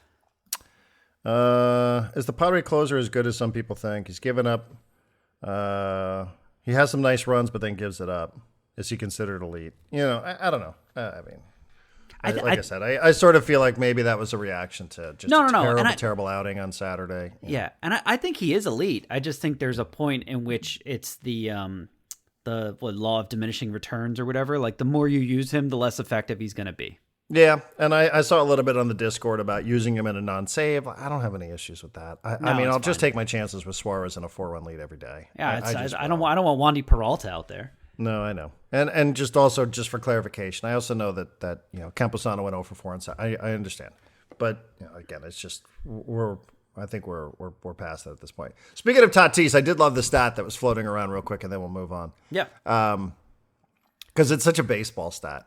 Is the Padre closer as good as some people think? He's given up. He has some nice runs, but then gives it up. Is he considered elite? I don't know. Like I said, I sort of feel like maybe that was a reaction to just a terrible outing on Saturday. Yeah, and I think he is elite. I just think there's a point in which it's the law of diminishing returns or whatever. Like the more you use him, the less effective he's going to be. Yeah, and I saw a little bit on the Discord about using him in a non-save. I don't have any issues with that. I'll just take my chances with Suarez in a 4-1 lead every day. Yeah, I don't want Wandy Peralta out there. No, I know. And just for clarification, I also know that Camposano went 0 for 4 on Saturday. I understand. But again, it's just I think we're past that at this point. Speaking of Tatis, I did love the stat that was floating around real quick, and then we'll move on. Yeah. Because it's such a baseball stat.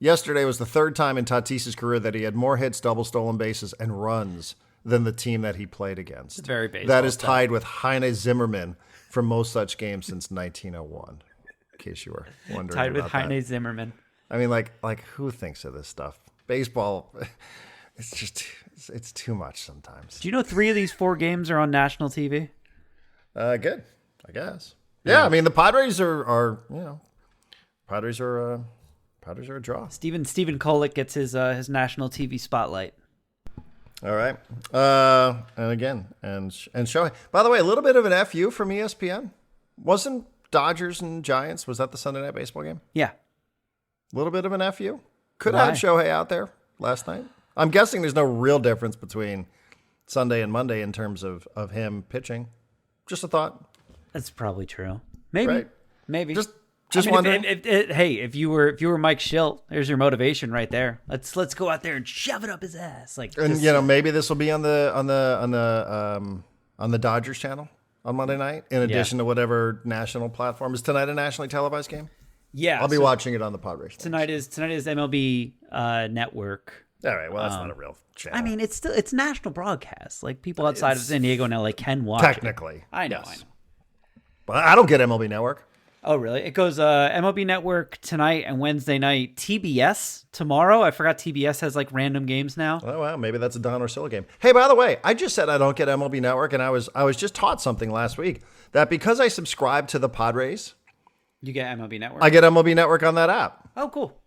Yesterday was the third time in Tatis's career that he had more hits, double stolen bases, and runs than the team that he played against. It's very baseball. That is tied with Heine Zimmerman for most such games since 1901. In case you were wondering, tied with Heine that. Zimmerman. I mean, like who thinks of this stuff? Baseball, it's too much sometimes. Do you know 3 of these 4 games are on national TV? Good, I guess. Yeah, I mean the Padres are Padres are a draw. Stephen Kolek gets his national TV spotlight. All right. And again, and Shohei. By the way, a little bit of an FU from ESPN. Wasn't Dodgers and Giants, was that the Sunday Night Baseball game? Yeah. A little bit of an FU. Could have had Shohei out there last night. I'm guessing there's no real difference between Sunday and Monday in terms of him pitching. Just a thought. That's probably true. Maybe. Right? Maybe. Just wondering. If you were Mike Schilt, there's your motivation right there. Let's go out there and shove it up his ass. Maybe this will be on the Dodgers channel on Monday night, in addition to whatever national platform. Is tonight a nationally televised game? Yeah, I'll be watching it on the Padres. Tonight is MLB Network. All right, well that's not a real channel. I mean, it's national broadcast. Like people outside of San Diego and LA can watch. Technically, I know. But I don't get MLB Network. Oh, really? It goes MLB Network tonight and Wednesday night. TBS tomorrow. I forgot TBS has like random games now. Oh, wow. Maybe that's a Don Orsillo game. Hey, by the way, I just said I don't get MLB Network, and I was just taught something last week that because I subscribe to the Padres, you get MLB Network. I get MLB Network on that app. Oh, cool.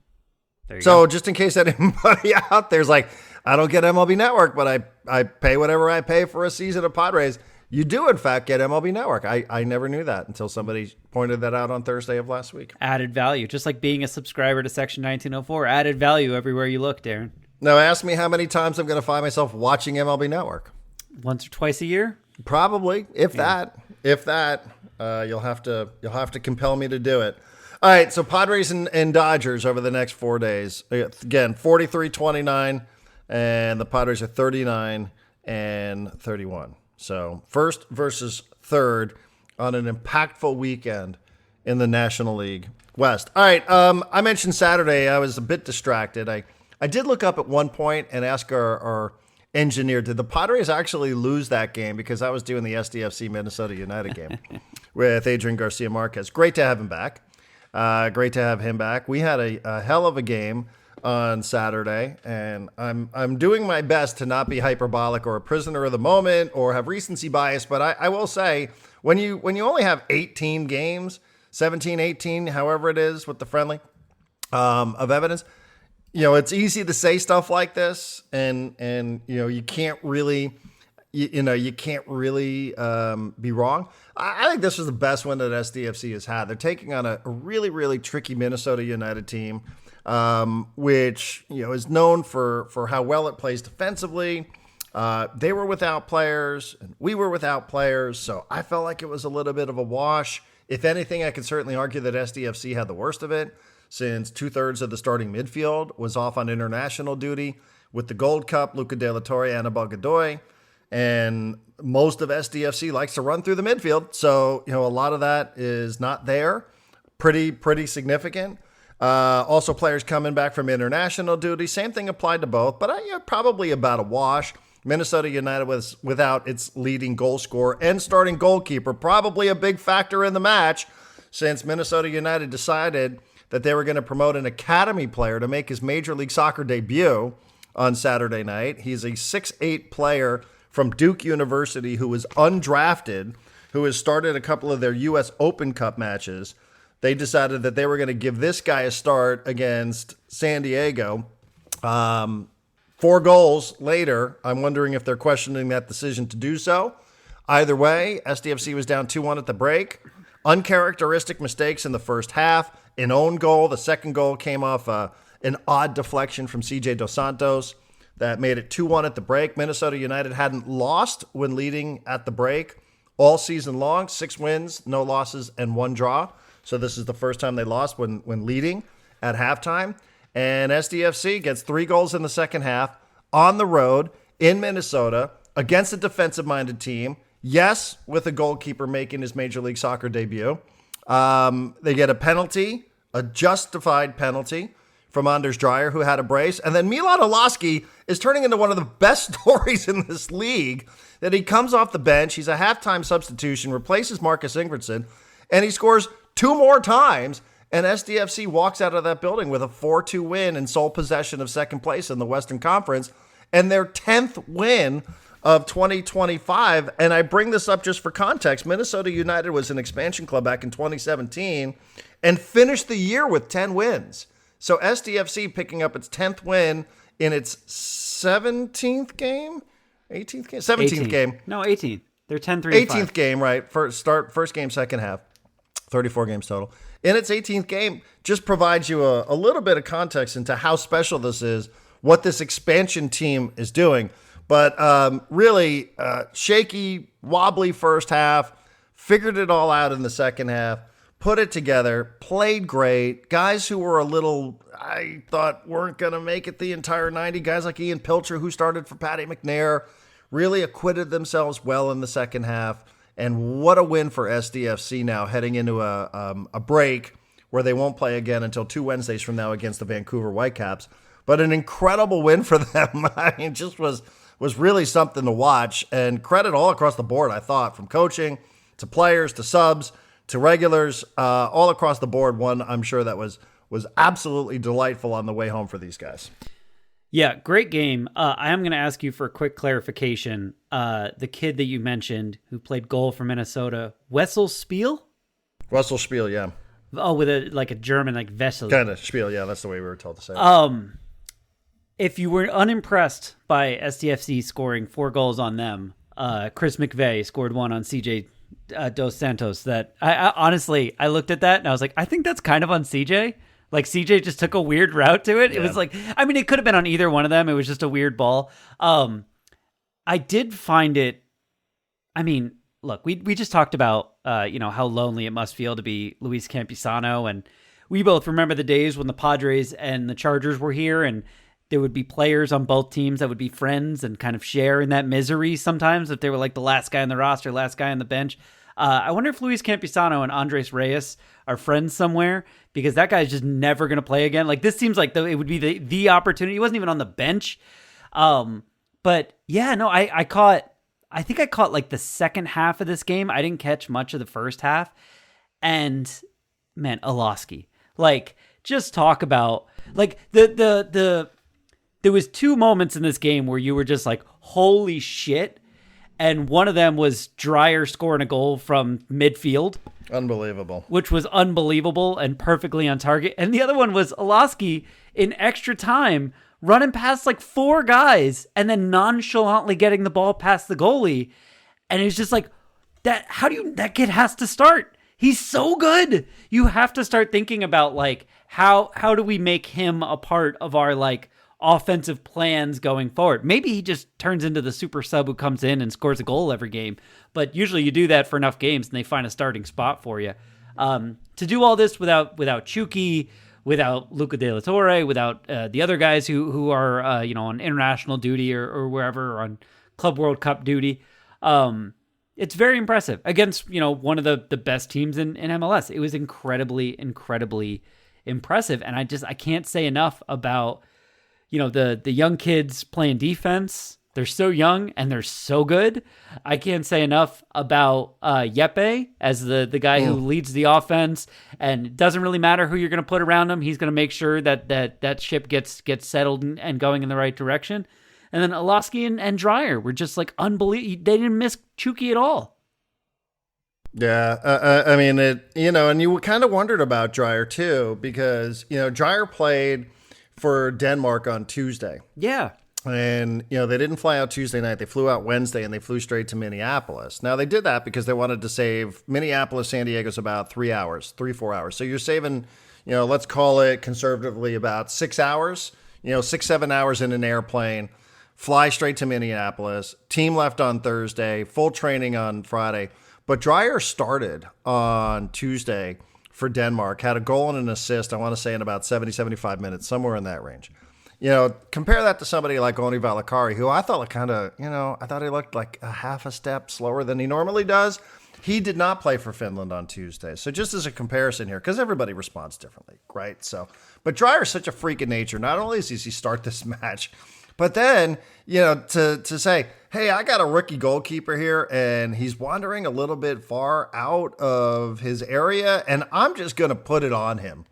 There you go. go. Just in case anybody out there's like, I don't get MLB Network, but I pay whatever I pay for a season of Padres. You do, in fact, get MLB Network. I never knew that until somebody pointed that out on Thursday of last week. Added value. Just like being a subscriber to Section 1904. Added value everywhere you look, Darren. Now, ask me how many times I'm going to find myself watching MLB Network. Once or twice a year? Probably, if that. You'll have to compel me to do it. All right, so Padres and Dodgers over the next 4 days. Again, 43-29, and the Padres are 39-31. So first versus third on an impactful weekend in the National League West. All right, I mentioned Saturday. I was a bit distracted. I did look up at one point and ask our engineer, did the Padres actually lose that game? Because I was doing the SDFC Minnesota United game with Adrian Garcia Marquez. Great to have him back. Great to have him back. We had a hell of a game on Saturday, and I'm doing my best to not be hyperbolic or a prisoner of the moment or have recency bias, but I will say when you only have 18 games, 17, 18, however it is with the friendly of evidence, it's easy to say stuff like this, and you can't really you can't really be wrong. I think this was the best win that SDFC has had. They're taking on a really, really tricky Minnesota United team, which is known for how well it plays defensively. They were without players, and we were without players, so I felt like it was a little bit of a wash. If anything, I could certainly argue that SDFC had the worst of it, since 2/3 of the starting midfield was off on international duty with the Gold Cup, Luca De La Torre, Anibal Godoy, and most of SDFC likes to run through the midfield, so a lot of that is not there. Pretty significant. Also, players coming back from international duty. Same thing applied to both, but probably about a wash. Minnesota United was without its leading goal scorer and starting goalkeeper, probably a big factor in the match, since Minnesota United decided that they were going to promote an academy player to make his Major League Soccer debut on Saturday night. He's a 6'8" player from Duke University who was undrafted, who has started a couple of their U.S. Open Cup matches. they decided that they were going to give this guy a start against San Diego. 4 goals later, I'm wondering if they're questioning that decision to do so. Either way, SDFC was down 2-1 at the break. Uncharacteristic mistakes in the first half. An own goal. The second goal came off an odd deflection from CJ Dos Santos that made it 2-1 at the break. Minnesota United hadn't lost when leading at the break all season long. 6 wins, no losses, and 1 draw. So this is the first time they lost when leading at halftime. And SDFC gets 3 goals in the second half on the road in Minnesota against a defensive-minded team. Yes, with a goalkeeper making his Major League Soccer debut. They get a penalty, a justified penalty from Anders Dreyer, who had a brace. And then Milan Olaski is turning into one of the best stories in this league, that he comes off the bench. He's a halftime substitution, replaces Marcus Ingvardsson, and he scores 2 more times. And SDFC walks out of that building with a 4-2 win and sole possession of second place in the Western Conference, and their 10th win of 2025. And I bring this up just for context. Minnesota United was an expansion club back in 2017 and finished the year with 10 wins. So SDFC picking up its 10th win in its 17th game? 18th game? 17th game. No, 18th. They're 10-3. 18th game, right. First game, second half. 34 games total. In its 18th game, just provides you a little bit of context into how special this is, what this expansion team is doing. But really shaky, wobbly first half, figured it all out in the second half, put it together, played great. Guys who were a little, I thought, weren't going to make it the entire 90. Guys like Ian Pilcher, who started for Patty McNair, really acquitted themselves well in the second half. And what a win for SDFC now, heading into a break where they won't play again until 2 Wednesdays from now against the Vancouver Whitecaps. But an incredible win for them. I mean, just was really something to watch. And credit all across the board, I thought, from coaching to players to subs to regulars, all across the board. One I'm sure that was absolutely delightful on the way home for these guys. Yeah, great game. I am going to ask you for a quick clarification. The kid that you mentioned who played goal for Minnesota, Wessel Spiel? Russell Spiel, yeah. Oh, with a German, Wessel. Kind of Spiel, yeah, that's the way we were told to say it. If you were unimpressed by SDFC scoring 4 goals on them, Chris McVeigh scored 1 on CJ Dos Santos. That I honestly, I looked at that and I was like, I think that's kind of on CJ. CJ just took a weird route to it. Yeah. It was it could have been on either one of them. It was just a weird ball. I did find it, look, we just talked about, how lonely it must feel to be Luis Campusano. And we both remember the days when the Padres and the Chargers were here, and there would be players on both teams that would be friends and kind of share in that misery sometimes if they were the last guy on the roster, last guy on the bench. I wonder if Luis Campusano and Andres Reyes are friends somewhere, because that guy's just never going to play again. This seems like it would be the opportunity. He wasn't even on the bench. But yeah, no, I think I caught the second half of this game. I didn't catch much of the first half. And man, Olaski, just talk about there was 2 moments in this game where you were just holy shit. And one of them was Dreyer scoring a goal from midfield. Unbelievable. Which was unbelievable and perfectly on target. And the other one was Olaski in extra time running past 4 guys and then nonchalantly getting the ball past the goalie. And it's just that. That kid has to start. He's so good. You have to start thinking about how do we make him a part of our offensive plans going forward. Maybe he just turns into the super sub who comes in and scores a goal every game. But usually you do that for enough games and they find a starting spot for you. To do all this without Chucky, without Luca De La Torre, without the other guys who are on international duty or wherever, or on Club World Cup duty, it's very impressive against one of the best teams in MLS. It was incredibly, incredibly impressive, and I can't say enough about the young kids playing defense. They're so young and they're so good. I can't say enough about Yepe as the guy who leads the offense, and it doesn't really matter who you're going to put around him. He's going to make sure that ship gets settled and going in the right direction. And then Olaski and Dreyer were just unbelievable. They didn't miss Chucky at all. Yeah, I mean, and you kind of wondered about Dreyer too, because, Dreyer played for Denmark on Tuesday. Yeah. And, they didn't fly out Tuesday night. They flew out Wednesday and they flew straight to Minneapolis. Now, they did that because they wanted to save Minneapolis, San Diego's about 4 hours. So you're saving, let's call it conservatively about 6 hours, 6-7 hours in an airplane, fly straight to Minneapolis. Team left on Thursday, full training on Friday. But Dreyer started on Tuesday for Denmark, had a goal and an assist, I want to say in about 70, 75 minutes, somewhere in that range. Compare that to somebody like Oni Valakari, who I thought I thought he looked like a half a step slower than he normally does. He did not play for Finland on Tuesday. So just as a comparison here, because everybody responds differently, right? But Dreyer's such a freak of nature. Not only does he start this match, but then, to say, hey, I got a rookie goalkeeper here, and he's wandering a little bit far out of his area, and I'm just going to put it on him.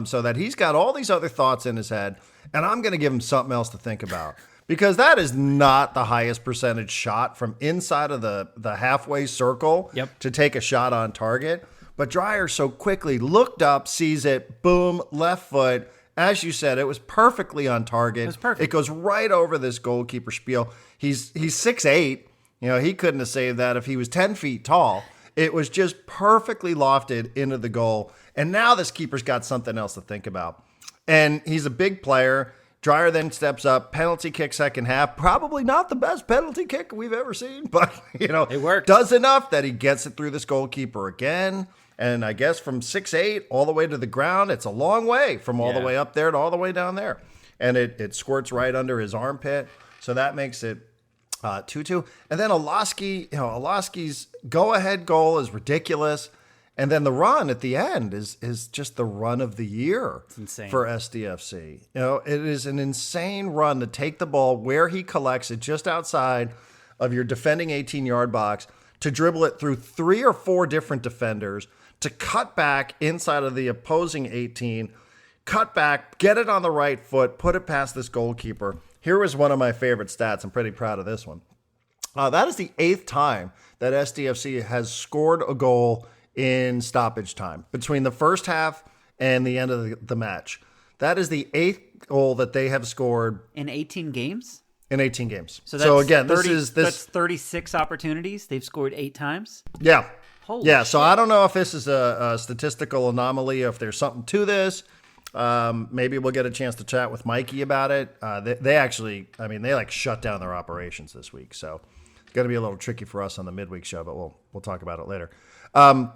So that he's got all these other thoughts in his head, and I'm going to give him something else to think about. Because that is not the highest percentage shot from inside of the halfway circle to take a shot on target. But Dreyer so quickly looked up, sees it, boom, left foot. As you said, it was perfectly on target. It was perfect. It goes right over this goalkeeper spiel. He's 6'8". He couldn't have saved that if he was 10 feet tall. It was just perfectly lofted into the goal. And now this keeper's got something else to think about. And he's a big player. Dreyer then steps up, penalty kick second half. Probably not the best penalty kick we've ever seen, but, it worked. Does enough that he gets it through this goalkeeper again. And I guess from 6'8" all the way to the ground, it's a long way from all the way up there to all the way down there. And it squirts right under his armpit. So that makes it 2-2. And then Olaski's go-ahead goal is ridiculous. And then the run at the end is just the run of the year for SDFC. It is an insane run to take the ball where he collects it just outside of your defending 18-yard box, to dribble it through 3 or 4 different defenders, to cut back inside of the opposing 18, cut back, get it on the right foot, put it past this goalkeeper. Here was one of my favorite stats. I'm pretty proud of this one. That is the 8th time that SDFC has scored a goal in stoppage time between the first half and the end of the match. That is the 8th goal that they have scored in 18 games. So again, 30, that's 36 opportunities. They've scored 8 times. Yeah. Holy shit. So I don't know if this is a statistical anomaly, if there's something to this. Maybe we'll get a chance to chat with Mikey about it. They actually, they shut down their operations this week. So it's going to be a little tricky for us on the midweek show, but we'll talk about it later. Between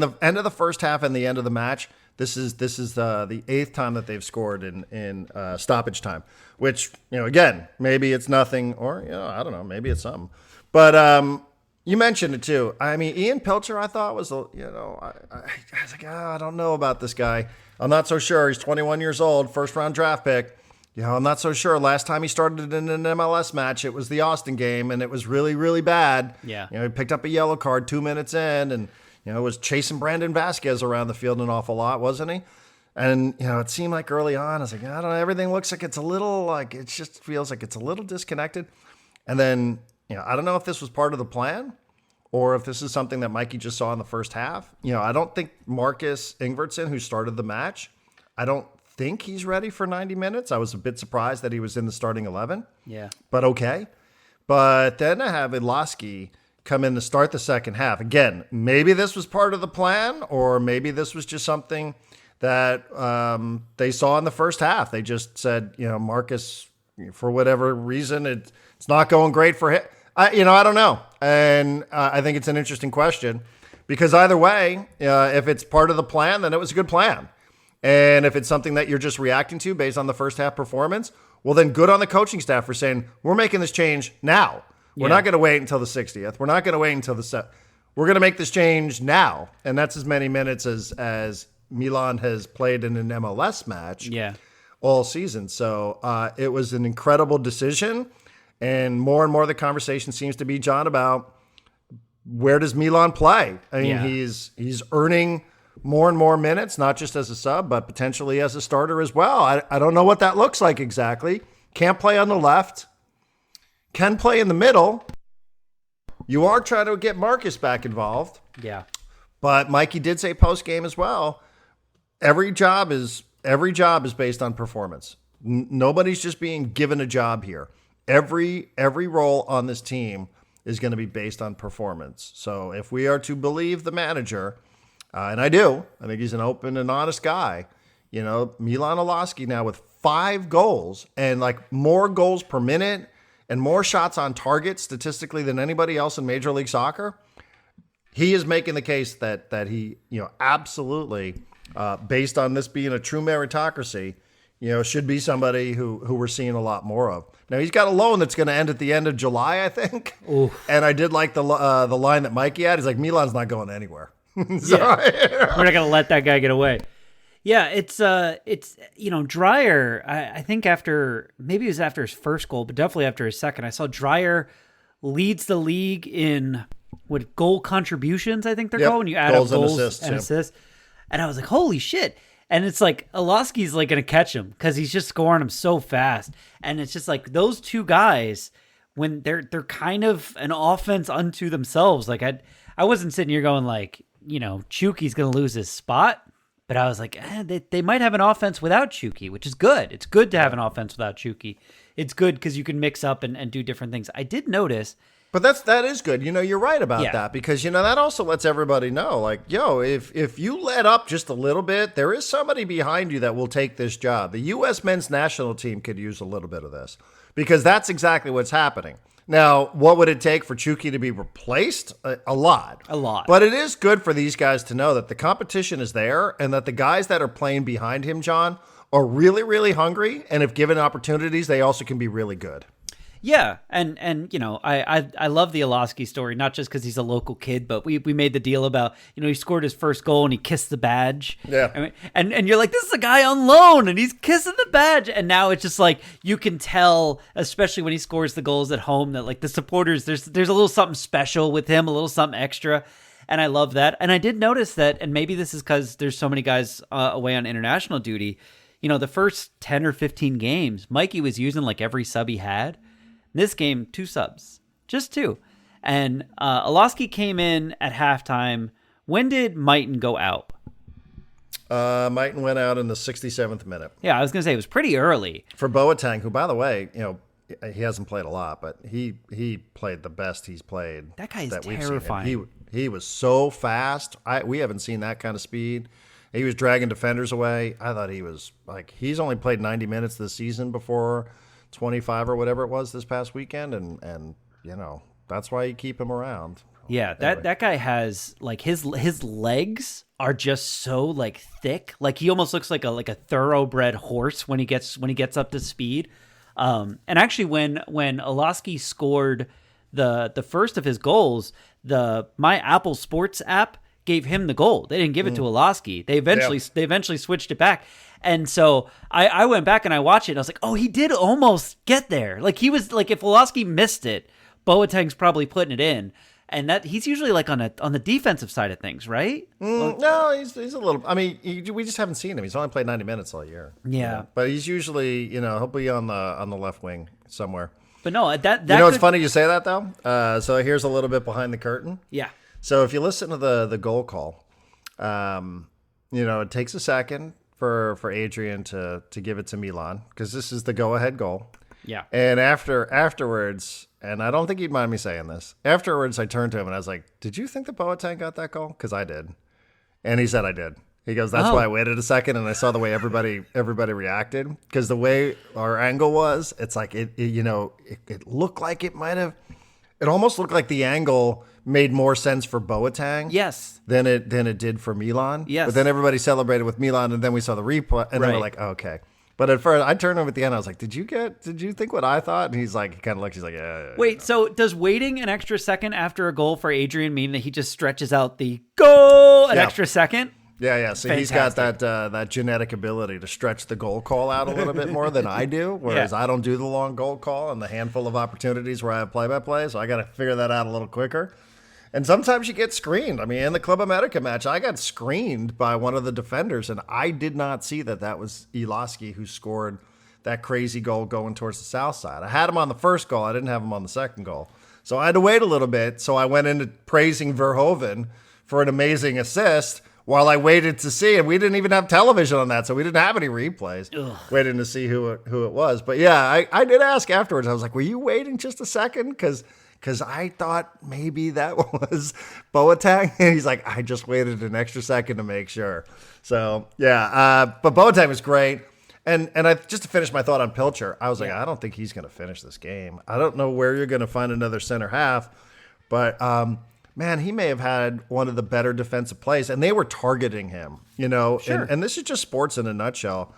the end of the first half and the end of the match, this is the 8th time that they've scored in stoppage time, which, again, maybe it's nothing, or, I don't know, maybe it's something. But you mentioned it too. Ian Pilcher, I thought was, I was like, I don't know about this guy. I'm not so sure. He's 21 years old, first-round draft pick. I'm not so sure. Last time he started in an MLS match, it was the Austin game, and it was really, really bad. Yeah. He picked up a yellow card 2 minutes in, and, was chasing Brandon Vasquez around the field an awful lot, wasn't he? And, it seemed like early on, I was like, I don't know, everything looks like it's a little, it just feels like it's a little disconnected. And then, I don't know if this was part of the plan or if this is something that Mikey just saw in the first half. I don't think Marcus Ingvartsen, who started the match, I don't think he's ready for 90 minutes. I was a bit surprised that he was in the starting 11. Yeah. But okay. But then I have Ilaski come in to start the second half. Again, maybe this was part of the plan, or maybe this was just something that they saw in the first half. They just said, Marcus, for whatever reason, it's not going great for him. I don't know. And I think it's an interesting question, because either way, if it's part of the plan, then it was a good plan. And if it's something that you're just reacting to based on the first half performance, well, then good on the coaching staff for saying, we're making this change now. We're not going to wait until the 60th. We're not going to wait until we're going to make this change now. And that's as many minutes as Milan has played in an MLS match all season. So it was an incredible decision. And more the conversation seems to be, John, about where does Milan play? He's earning more and more minutes, not just as a sub, but potentially as a starter as well. I don't know what that looks like exactly. Can't play on the left. Can play in the middle. You are trying to get Marcus back involved. Yeah. But Mikey did say post-game as well, every job is based on performance. Nobody's just being given a job here. Every role on this team is going to be based on performance. So if we are to believe the manager, and I think he's an open and honest guy, Milan Olaski now with 5 goals and like more goals per minute and more shots on target statistically than anybody else in Major League Soccer, he is making the case that he, absolutely, based on this being a true meritocracy, should be somebody who we're seeing a lot more of. Now, he's got a loan that's going to end at the end of July, I think. Oof. And I did like the line that Mikey had. He's like, Milan's not going anywhere. So, yeah. We're not going to let that guy get away. Yeah, it's Dreyer, I think maybe it was after his first goal, but definitely after his second, I saw Dreyer leads the league in goal contributions, I think they're called, when you add up goals and assists. And I was like, holy shit. And it's like, Olaski's like going to catch him because he's just scoring him so fast. And it's just like those two guys, when they're kind of an offense unto themselves. Like I wasn't sitting here going like, Chuki's going to lose his spot. But I was like, they might have an offense without Chuki, which is good. It's good to have an offense without Chuki. It's good because you can mix up and do different things. I did notice. But that is good. You're right about that because, that also lets everybody know, like, if you let up just a little bit, there is somebody behind you that will take this job. The U.S. men's national team could use a little bit of this because that's exactly what's happening. Now, what would it take for Chuki to be replaced? A lot. A lot. But it is good for these guys to know that the competition is there and that the guys that are playing behind him, John, are really, really hungry. And if given opportunities, they also can be really good. Yeah, and I love the Olaski story, not just because he's a local kid, but we made the deal about, he scored his first goal and he kissed the badge. Yeah. And you're like, this is a guy on loan and he's kissing the badge. And now it's just like, you can tell, especially when he scores the goals at home, that like the supporters, there's a little something special with him, a little something extra. And I love that. And I did notice that, and maybe this is because there's so many guys away on international duty, the first 10 or 15 games, Mikey was using like every sub he had. This game, 2 subs, just 2. And Olaski came in at halftime. When did Mighton go out? Mighton went out in the 67th minute. Yeah, I was going to say it was pretty early. For Boateng, who, by the way, he hasn't played a lot, but he played the best he's played. That guy is terrifying. He was so fast. We haven't seen that kind of speed. He was dragging defenders away. I thought he was like, he's only played 90 minutes this season before 25 or whatever it was this past weekend, and that's why you keep him around. Yeah, that guy has like his legs are just so like thick, like he almost looks like a thoroughbred horse when he gets up to speed. And actually, when Olaski scored the first of his goals, my Apple Sports app gave him the goal. They didn't give it to Olaski. They eventually switched it back. And so I went back and I watched it and I was like, oh, he did almost get there. Like he was like, if Olaski missed it, Boateng's probably putting it in. And that he's usually like on the defensive side of things, right? No, he's a little. I mean, we just haven't seen him. He's only played 90 minutes all year. Yeah, but he's usually, he'll be on the left wing somewhere. But no, that it's funny you say that though. So here's a little bit behind the curtain. Yeah. So if you listen to the goal call, it takes a second for Adrian to give it to Milan because this is the go-ahead goal. Yeah. And afterwards, and I don't think he'd mind me saying this, afterwards I turned to him and I was like, did you think that Boateng got that goal? Because I did. And he said I did. He goes, that's why I waited a second and I saw the way everybody reacted. Because the way our angle was, it's like, it looked like it almost looked like the angle made more sense for Boateng than it did for Milan. Yes. But then everybody celebrated with Milan and then we saw the replay and then we're like, oh, okay. But at first, I turned to him at the end. I was like, "Did you think what I thought?" And he's like, he kind of looks. He's like, "Yeah." Wait, so does waiting an extra second after a goal for Adrian mean that he just stretches out the goal an extra second? Yeah. So Fantastic. He's got that genetic ability to stretch the goal call out a little bit more than I do. Whereas I don't do the long goal call and the handful of opportunities where I have play-by-play. So I got to figure that out a little quicker. And sometimes you get screened. I mean, in the Club America match, I got screened by one of the defenders, and I did not see that was Olaski who scored that crazy goal going towards the south side. I had him on the first goal. I didn't have him on the second goal. So I had to wait a little bit. So I went into praising Verhoeven for an amazing assist while I waited to see. And we didn't even have television on that, so we didn't have any replays. Waiting to see who it was. But yeah, I did ask afterwards. I was like, were you waiting just a second? Because I thought maybe that was Boateng. And he's like, I just waited an extra second to make sure. So, yeah. But Boateng was great. And I just to finish my thought on Pilcher, I was like, I don't think he's going to finish this game. I don't know where you're going to find another center half. But, man, he may have had one of the better defensive plays. And they were targeting him, you know. Sure. And this is just sports in a nutshell.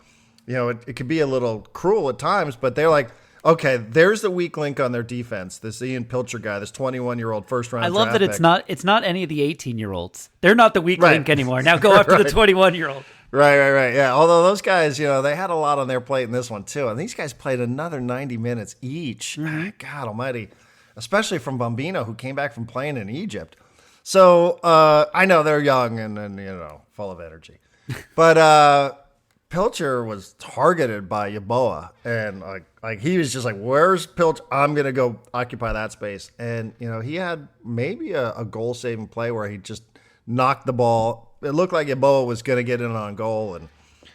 You know, it could be a little cruel at times, but they're like, okay, there's the weak link on their defense. This Ian Pilcher guy, this 21-year-old first-round I love draft that pick. it's not any of the 18-year-olds. They're not the weak link anymore. Now go after the 21-year-old. Right. Yeah, although those guys, you know, they had a lot on their plate in this one, too. And these guys played another 90 minutes each. Mm-hmm. God almighty. Especially from Bambino, who came back from playing in Egypt. So, I know they're young and you know, full of energy. But Pilcher was targeted by Yeboah. And, like he was just like, where's Pilcher? I'm going to go occupy that space. And, you know, he had maybe a goal-saving play where he just knocked the ball. It looked like Yeboah was going to get in on goal,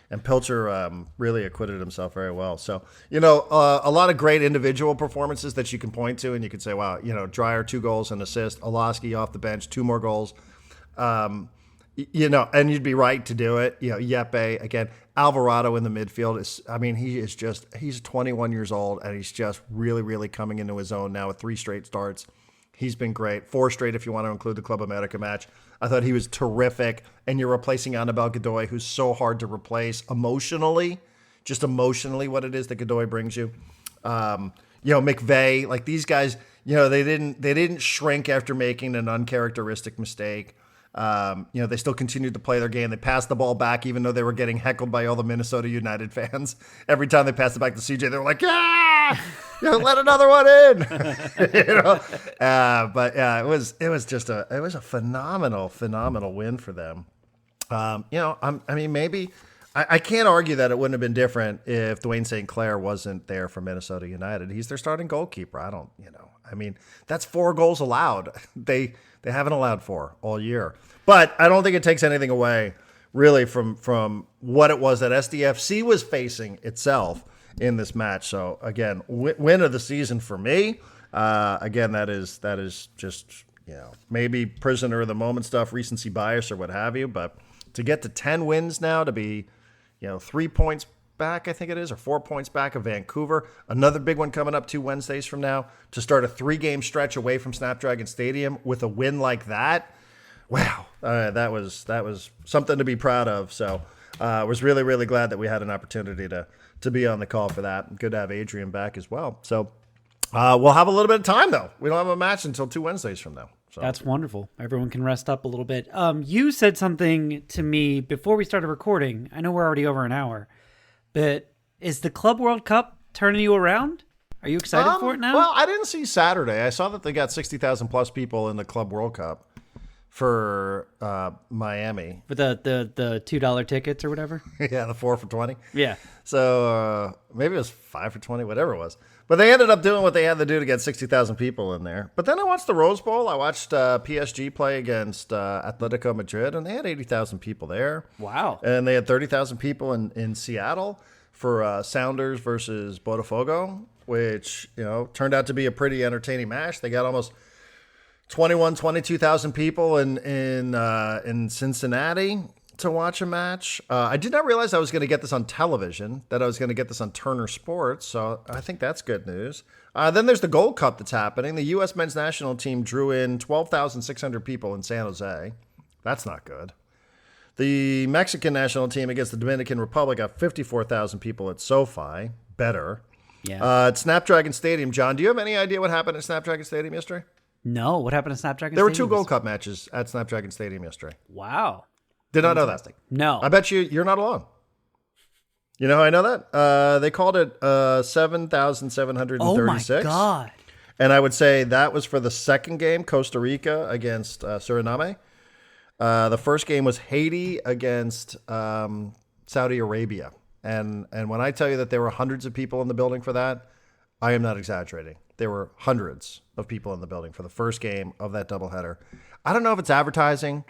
and Pilcher really acquitted himself very well. So, you know, a lot of great individual performances that you can point to, and you can say, wow, you know, Dreyer, 2 goals and assist, Olaski off the bench, 2 more goals. You know, and you'd be right to do it. You know, Yepe, again, Alvarado in the midfield he's 21 years old, and he's just really, really coming into his own now with 3 straight starts. He's been great. 4 straight if you want to include the Club America match. I thought he was terrific. And you're replacing Anibal Godoy, who's so hard to replace emotionally, just emotionally what it is that Godoy brings you. You know, McVeigh, like these guys, you know, they didn't shrink after making an uncharacteristic mistake. You know, they still continued to play their game. They passed the ball back, even though they were getting heckled by all the Minnesota United fans. Every time they passed it back to CJ, they were like, yeah, you know, let another one in. You know, but yeah, it was a phenomenal win for them. You know, I mean, maybe I can't argue that it wouldn't have been different if Dwayne St. Clair wasn't there for Minnesota United. He's their starting goalkeeper. I mean, that's 4 goals allowed. They haven't allowed 4 all year. But I don't think it takes anything away, really, from what it was that SDFC was facing itself in this match. So, again, win of the season for me. Again, that is just, you know, maybe prisoner of the moment stuff, recency bias or what have you. But to get to 10 wins now, to be, you know, 3 points back, I think it is, or 4 points back of Vancouver. Another big one coming up 2 Wednesdays from now to start a 3-game stretch away from Snapdragon Stadium with a win like that. Wow, that was something to be proud of. So I was really, really glad that we had an opportunity to be on the call for that. Good to have Adrian back as well. So we'll have a little bit of time, though. We don't have a match until 2 Wednesdays from now. So. That's wonderful. Everyone can rest up a little bit. You said something to me before we started recording. I know we're already over an hour, but is the Club World Cup turning you around? Are you excited for it now? Well, I didn't see Saturday. I saw that they got 60,000 plus people in the Club World Cup for Miami. For the $2 tickets or whatever? Yeah, the 4 for 20. Yeah. So maybe it was 5 for 20, whatever it was. But they ended up doing what they had to do to get 60,000 people in there. But then I watched the Rose Bowl. I watched PSG play against Atletico Madrid, and they had 80,000 people there. Wow. And they had 30,000 people in Seattle for Sounders versus Botafogo, which, you know, turned out to be a pretty entertaining match. They got almost 22,000 people in Cincinnati to watch a match. I did not realize I was going to get this on television, that I was going to get this on Turner Sports, so I think that's good news. Then there's the Gold Cup that's happening. The U.S. men's national team drew in 12,600 people in San Jose. That's not good. The Mexican national team against the Dominican Republic got 54,000 people at SoFi. Better. Yeah. At Snapdragon Stadium, John, do you have any idea what happened at Snapdragon Stadium yesterday? No. What happened to Snapdragon There were Stadium? 2 Gold Cup matches at Snapdragon Stadium yesterday. Wow. Did not know that. No. I bet you're not alone. You know how I know that? They called it 7,736. Oh, my God. And I would say that was for the second game, Costa Rica against Suriname. The first game was Haiti against Saudi Arabia. And when I tell you that there were hundreds of people in the building for that, I am not exaggerating. There were hundreds of people in the building for the first game of that doubleheader. I don't know if it's advertising.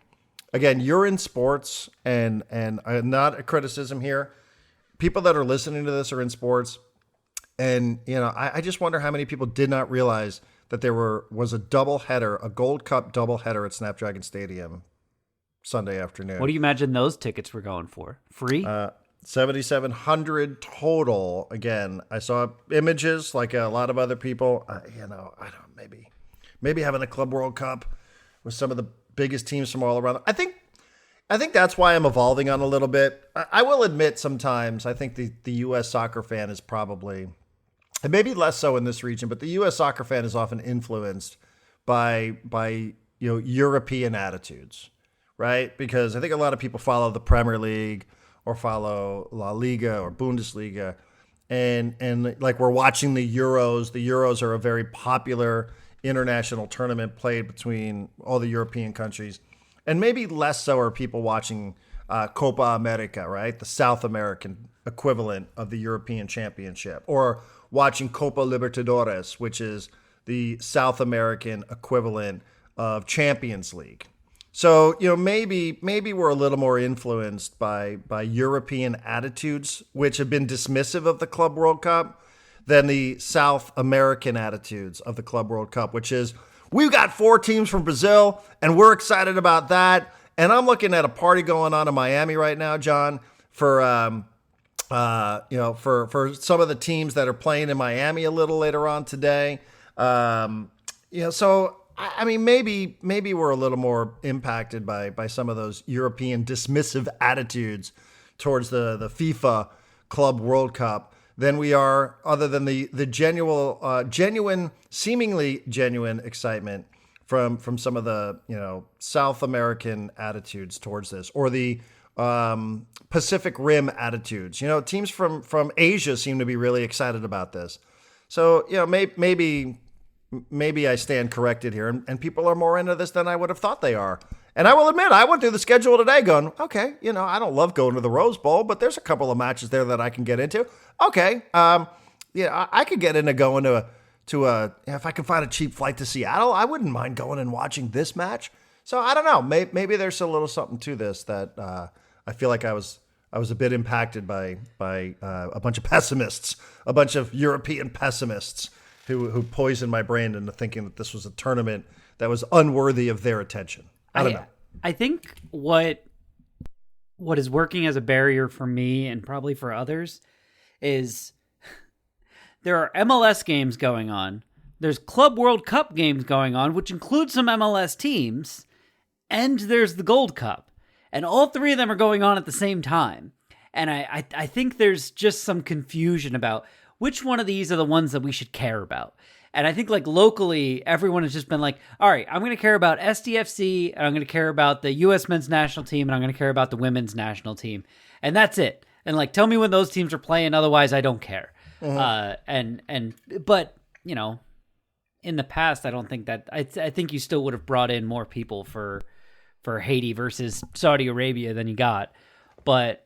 Again, you're in sports, and not a criticism here. People that are listening to this are in sports, and I just wonder how many people did not realize that there was a doubleheader, a Gold Cup doubleheader at Snapdragon Stadium Sunday afternoon. What do you imagine those tickets were going for? Free? 7,700 total. Again, I saw images like a lot of other people. I don't maybe having a Club World Cup with some of the biggest teams from all around. I think that's why I'm evolving on a little bit. I will admit sometimes I think the U.S. soccer fan is probably, and maybe less so in this region, but the U.S. soccer fan is often influenced by European attitudes, right? Because I think a lot of people follow the Premier League or follow La Liga or Bundesliga, and like we're watching the Euros. The Euros are a very popular international tournament played between all the European countries, and maybe less so are people watching Copa America, right? The South American equivalent of the European Championship, or watching Copa Libertadores, which is the South American equivalent of Champions League. So, maybe we're a little more influenced by European attitudes, which have been dismissive of the Club World Cup, than the South American attitudes of the Club World Cup, which is, we've got 4 teams from Brazil, and we're excited about that. And I'm looking at a party going on in Miami right now, John, for for some of the teams that are playing in Miami a little later on today. So I mean, maybe we're a little more impacted by some of those European dismissive attitudes towards the FIFA Club World Cup than we are, other than the genuine, seemingly genuine excitement from some of the South American attitudes towards this, or the Pacific Rim attitudes. Teams from Asia seem to be really excited about this. So maybe I stand corrected here, and people are more into this than I would have thought they are. And I will admit, I went through the schedule today going, okay, I don't love going to the Rose Bowl, but there's a couple of matches there that I can get into. Okay, I could get into going to if I can find a cheap flight to Seattle, I wouldn't mind going and watching this match. So I don't know, maybe there's a little something to this that I feel like I was a bit impacted by a bunch of pessimists, a bunch of European pessimists who poisoned my brain into thinking that this was a tournament that was unworthy of their attention. I don't know. I think what is working as a barrier for me and probably for others is there are MLS games going on. There's Club World Cup games going on, which includes some MLS teams, and there's the Gold Cup. And all 3 of them are going on at the same time. And I think there's just some confusion about which one of these are the ones that we should care about. And I think like locally, everyone has just been like, all right, I'm going to care about SDFC, and I'm going to care about the U.S. men's national team, and I'm going to care about the women's national team. And that's it. And like, tell me when those teams are playing. Otherwise, I don't care. Mm-hmm. But in the past, I don't think that, I think you still would have brought in more people for Haiti versus Saudi Arabia than you got. But,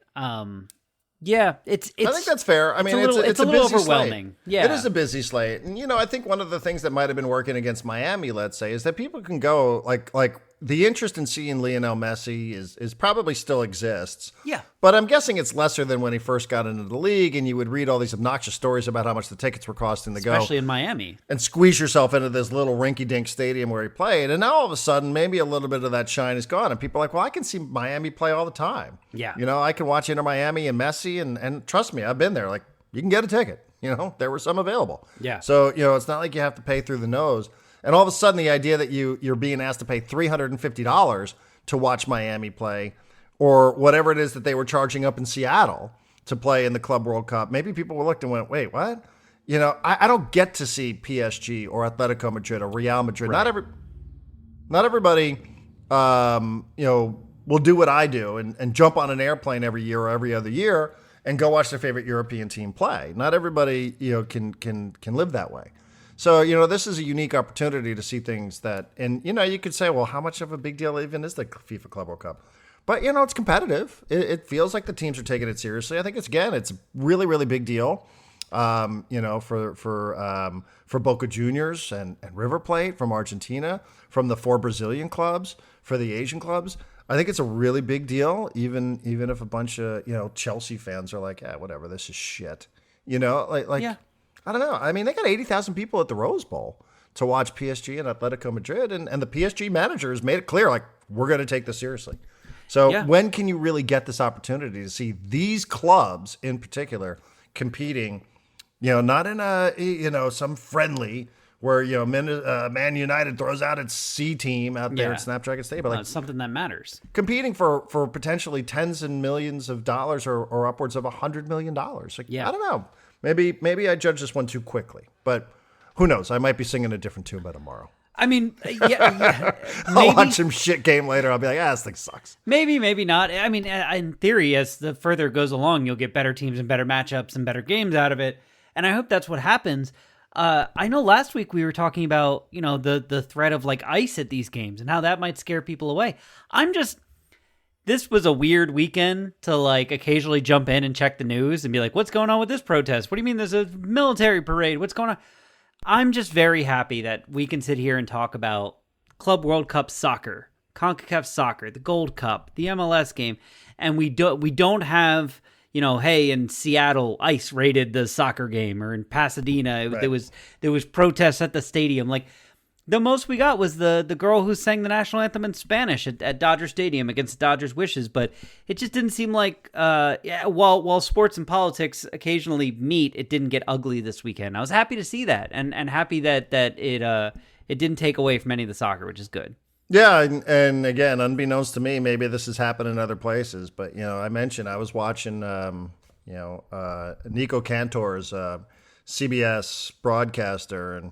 yeah, it's. I think that's fair. I mean, it's a little busy overwhelming. Slate. Yeah, it is a busy slate, and I think one of the things that might have been working against Miami, let's say, is that people can go like the interest in seeing Lionel Messi is probably still exists. Yeah, but I'm guessing it's lesser than when he first got into the league, and you would read all these obnoxious stories about how much the tickets were costing to go, especially in Miami, and squeeze yourself into this little rinky-dink stadium where he played. And now all of a sudden, maybe a little bit of that shine is gone, and people are like, well, I can see Miami play all the time. Yeah, I can watch Inter Miami and Messi, and trust me, I've been there. Like, you can get a ticket. There were some available. Yeah. So, it's not like you have to pay through the nose. And all of a sudden, the idea that you're being asked to pay $350 to watch Miami play, or whatever it is that they were charging up in Seattle to play in the Club World Cup, maybe people looked and went, wait, what? I don't get to see PSG or Atletico Madrid or Real Madrid. Right. Not everybody, will do what I do and jump on an airplane every year or every other year and go watch their favorite European team play. Not everybody, can live that way. So, this is a unique opportunity to see things that, and, you could say, well, how much of a big deal even is the FIFA Club World Cup? But, it's competitive. It feels like the teams are taking it seriously. I think it's a really, really big deal. For Boca Juniors and River Plate from Argentina, from the 4 Brazilian clubs, for the Asian clubs. I think it's a really big deal, even if a bunch of Chelsea fans are like, yeah, whatever, this is shit. Yeah. I don't know. I mean, they got 80,000 people at the Rose Bowl to watch PSG and Atletico Madrid, and the PSG manager has made it clear, like, we're going to take this seriously. So when can you really get this opportunity to see these clubs in particular competing? Not in some friendly where Man United throws out its C team out there at Snapdragon Stadium, but like something that matters. Competing for potentially tens and millions of dollars or upwards of $100 million. Like, I don't know. Maybe I judge this one too quickly, but who knows? I might be singing a different tune by tomorrow. I mean, yeah. I'll watch some shit game later. I'll be like, this thing sucks. Maybe not. I mean, in theory, as the further it goes along, you'll get better teams and better matchups and better games out of it. And I hope that's what happens. I know last week we were talking about, the threat of like ice at these games and how that might scare people away. This was a weird weekend to like occasionally jump in and check the news and be like, what's going on with this protest? What do you mean there's a military parade? What's going on? I'm just very happy that we can sit here and talk about Club World Cup soccer, CONCACAF soccer, the Gold Cup, the MLS game, and we don't have, hey, in Seattle, ICE raided the soccer game, or in Pasadena, there was protests at the stadium. Like, the most we got was the girl who sang the national anthem in Spanish at Dodger Stadium against Dodgers' wishes, but it just didn't seem like, while sports and politics occasionally meet, it didn't get ugly this weekend. I was happy to see that, and happy that it didn't take away from any of the soccer, which is good. Yeah, and again, unbeknownst to me, maybe this has happened in other places, but I mentioned I was watching Nico Cantor's CBS broadcaster, and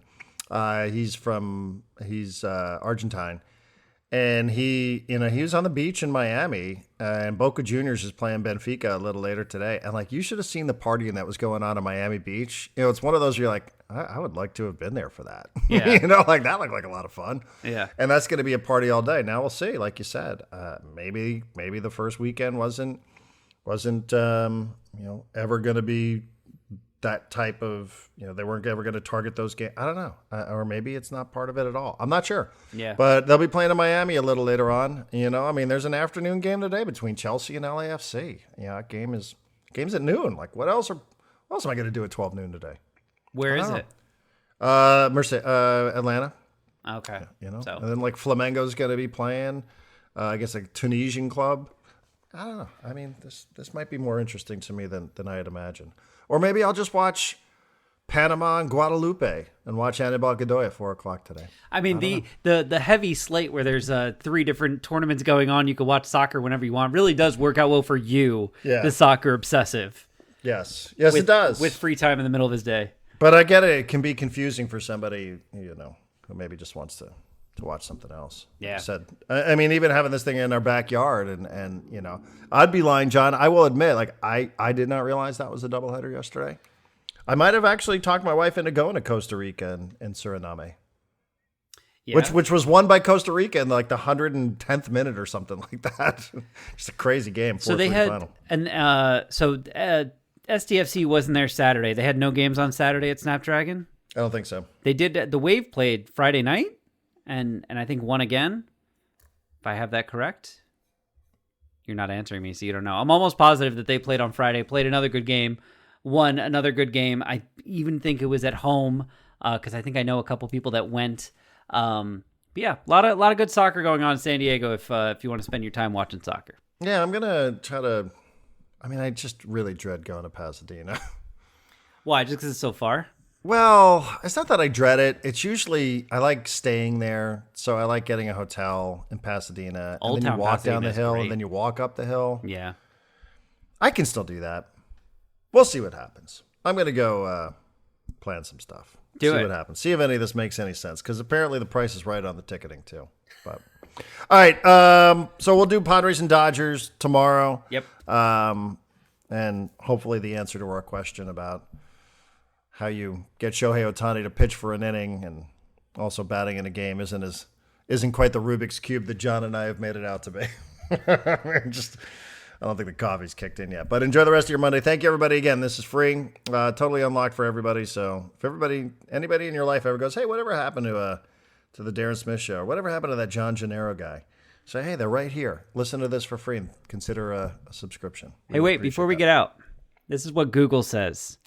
he's Argentine, and he was on the beach in Miami, and Boca Juniors is playing Benfica a little later today, and like, you should have seen the partying that was going on Miami Beach. It's one of those where you're like, I would like to have been there for that. Yeah. Like that looked like a lot of fun. Yeah. And that's going to be a party all day. Now we'll see. Like you said, maybe the first weekend wasn't ever going to be that type of, they weren't ever going to target those games. I don't know. Or maybe it's not part of it at all. I'm not sure. Yeah. But they'll be playing in Miami a little later on. I mean, there's an afternoon game today between Chelsea and LAFC. Game's at noon. Like, what else am I going to do at 12 noon today? Where is it? Atlanta. Okay. And then like Flamengo's going to be playing, I guess, a Tunisian club. I don't know. I mean, this might be more interesting to me than I had imagined. Or maybe I'll just watch Panama and Guadalupe and watch Anibal Godoy at 4:00 today. I mean, the heavy slate where there's 3 different tournaments going on, you can watch soccer whenever you want, really does work out well for you, the soccer obsessive. Yes, it does. With free time in the middle of his day. But I get it. It can be confusing for somebody, who maybe just wants to watch something else. Yeah. I mean, even having this thing in our backyard and I'd be lying, John. I will admit, like, I did not realize that was a doubleheader yesterday. I might have actually talked my wife into going to Costa Rica and Suriname. Yeah. Which was won by Costa Rica in like the 110th minute or something like that. Just a crazy game. So they had, final. And SDFC wasn't there Saturday. They had no games on Saturday at Snapdragon? I don't think so. They did. The Wave played Friday night and I think won again, if I have that correct. You're not answering me, so you don't know. I'm almost positive that they played on Friday, played another good game, won another good game. I even think it was at home because I think I know a couple people that went. But yeah, a lot of good soccer going on in San Diego if you want to spend your time watching soccer. Yeah, I'm going to try to... I mean, I just really dread going to Pasadena. Why? Just because it's so far? Well, it's not that I dread it. It's usually, I like staying there. So I like getting a hotel in Pasadena. Old and then Town you walk Pasadena down the hill great. and then you walk up the hill. Yeah. I can still do that. We'll see what happens. I'm going to go plan some stuff. See what happens. See if any of this makes any sense. Because apparently the price is right on the ticketing too. But all right. So we'll do Padres and Dodgers tomorrow. Yep. And hopefully the answer to our question about how you get Shohei Ohtani to pitch for an inning and also batting in a game isn't quite the Rubik's Cube that John and I have made it out to be. I don't think the coffee's kicked in yet. But enjoy the rest of your Monday. Thank you, everybody. Again, this is free, totally unlocked for everybody. So if anybody in your life ever goes, hey, whatever happened to the Darren Smith show, or whatever happened to that John Gennaro guy, say, hey, they're right here. Listen to this for free and consider a subscription. Hey, wait, before we get out, this is what Google says.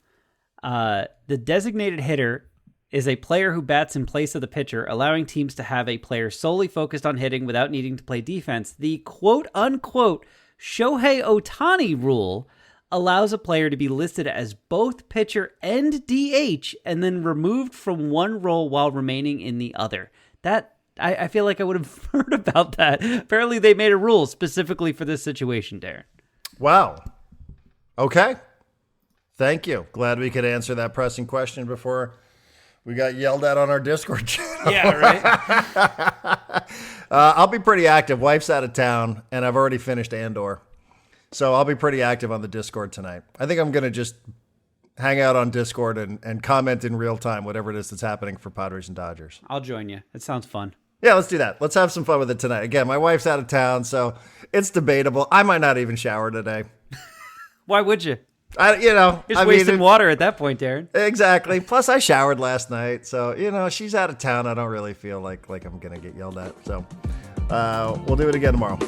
The designated hitter is a player who bats in place of the pitcher, allowing teams to have a player solely focused on hitting without needing to play defense. The quote-unquote Shohei Ohtani rule allows a player to be listed as both pitcher and DH and then removed from one role while remaining in the other. I feel like I would have heard about that. Apparently they made a rule specifically for this situation, Darren. Wow. Okay. Thank you. Glad we could answer that pressing question before we got yelled at on our Discord channel. Yeah, right? I'll be pretty active. Wife's out of town, and I've already finished Andor. So I'll be pretty active on the Discord tonight. I think I'm going to just hang out on Discord and comment in real time, whatever it is that's happening for Padres and Dodgers. I'll join you. It sounds fun. Yeah, let's do that. Let's have some fun with it tonight. Again, my wife's out of town, so it's debatable. I might not even shower today. Why would you? You're wasting water at that point, Darren. Exactly. Plus, I showered last night, so she's out of town. I don't really feel like I'm gonna get yelled at. So we'll do it again tomorrow.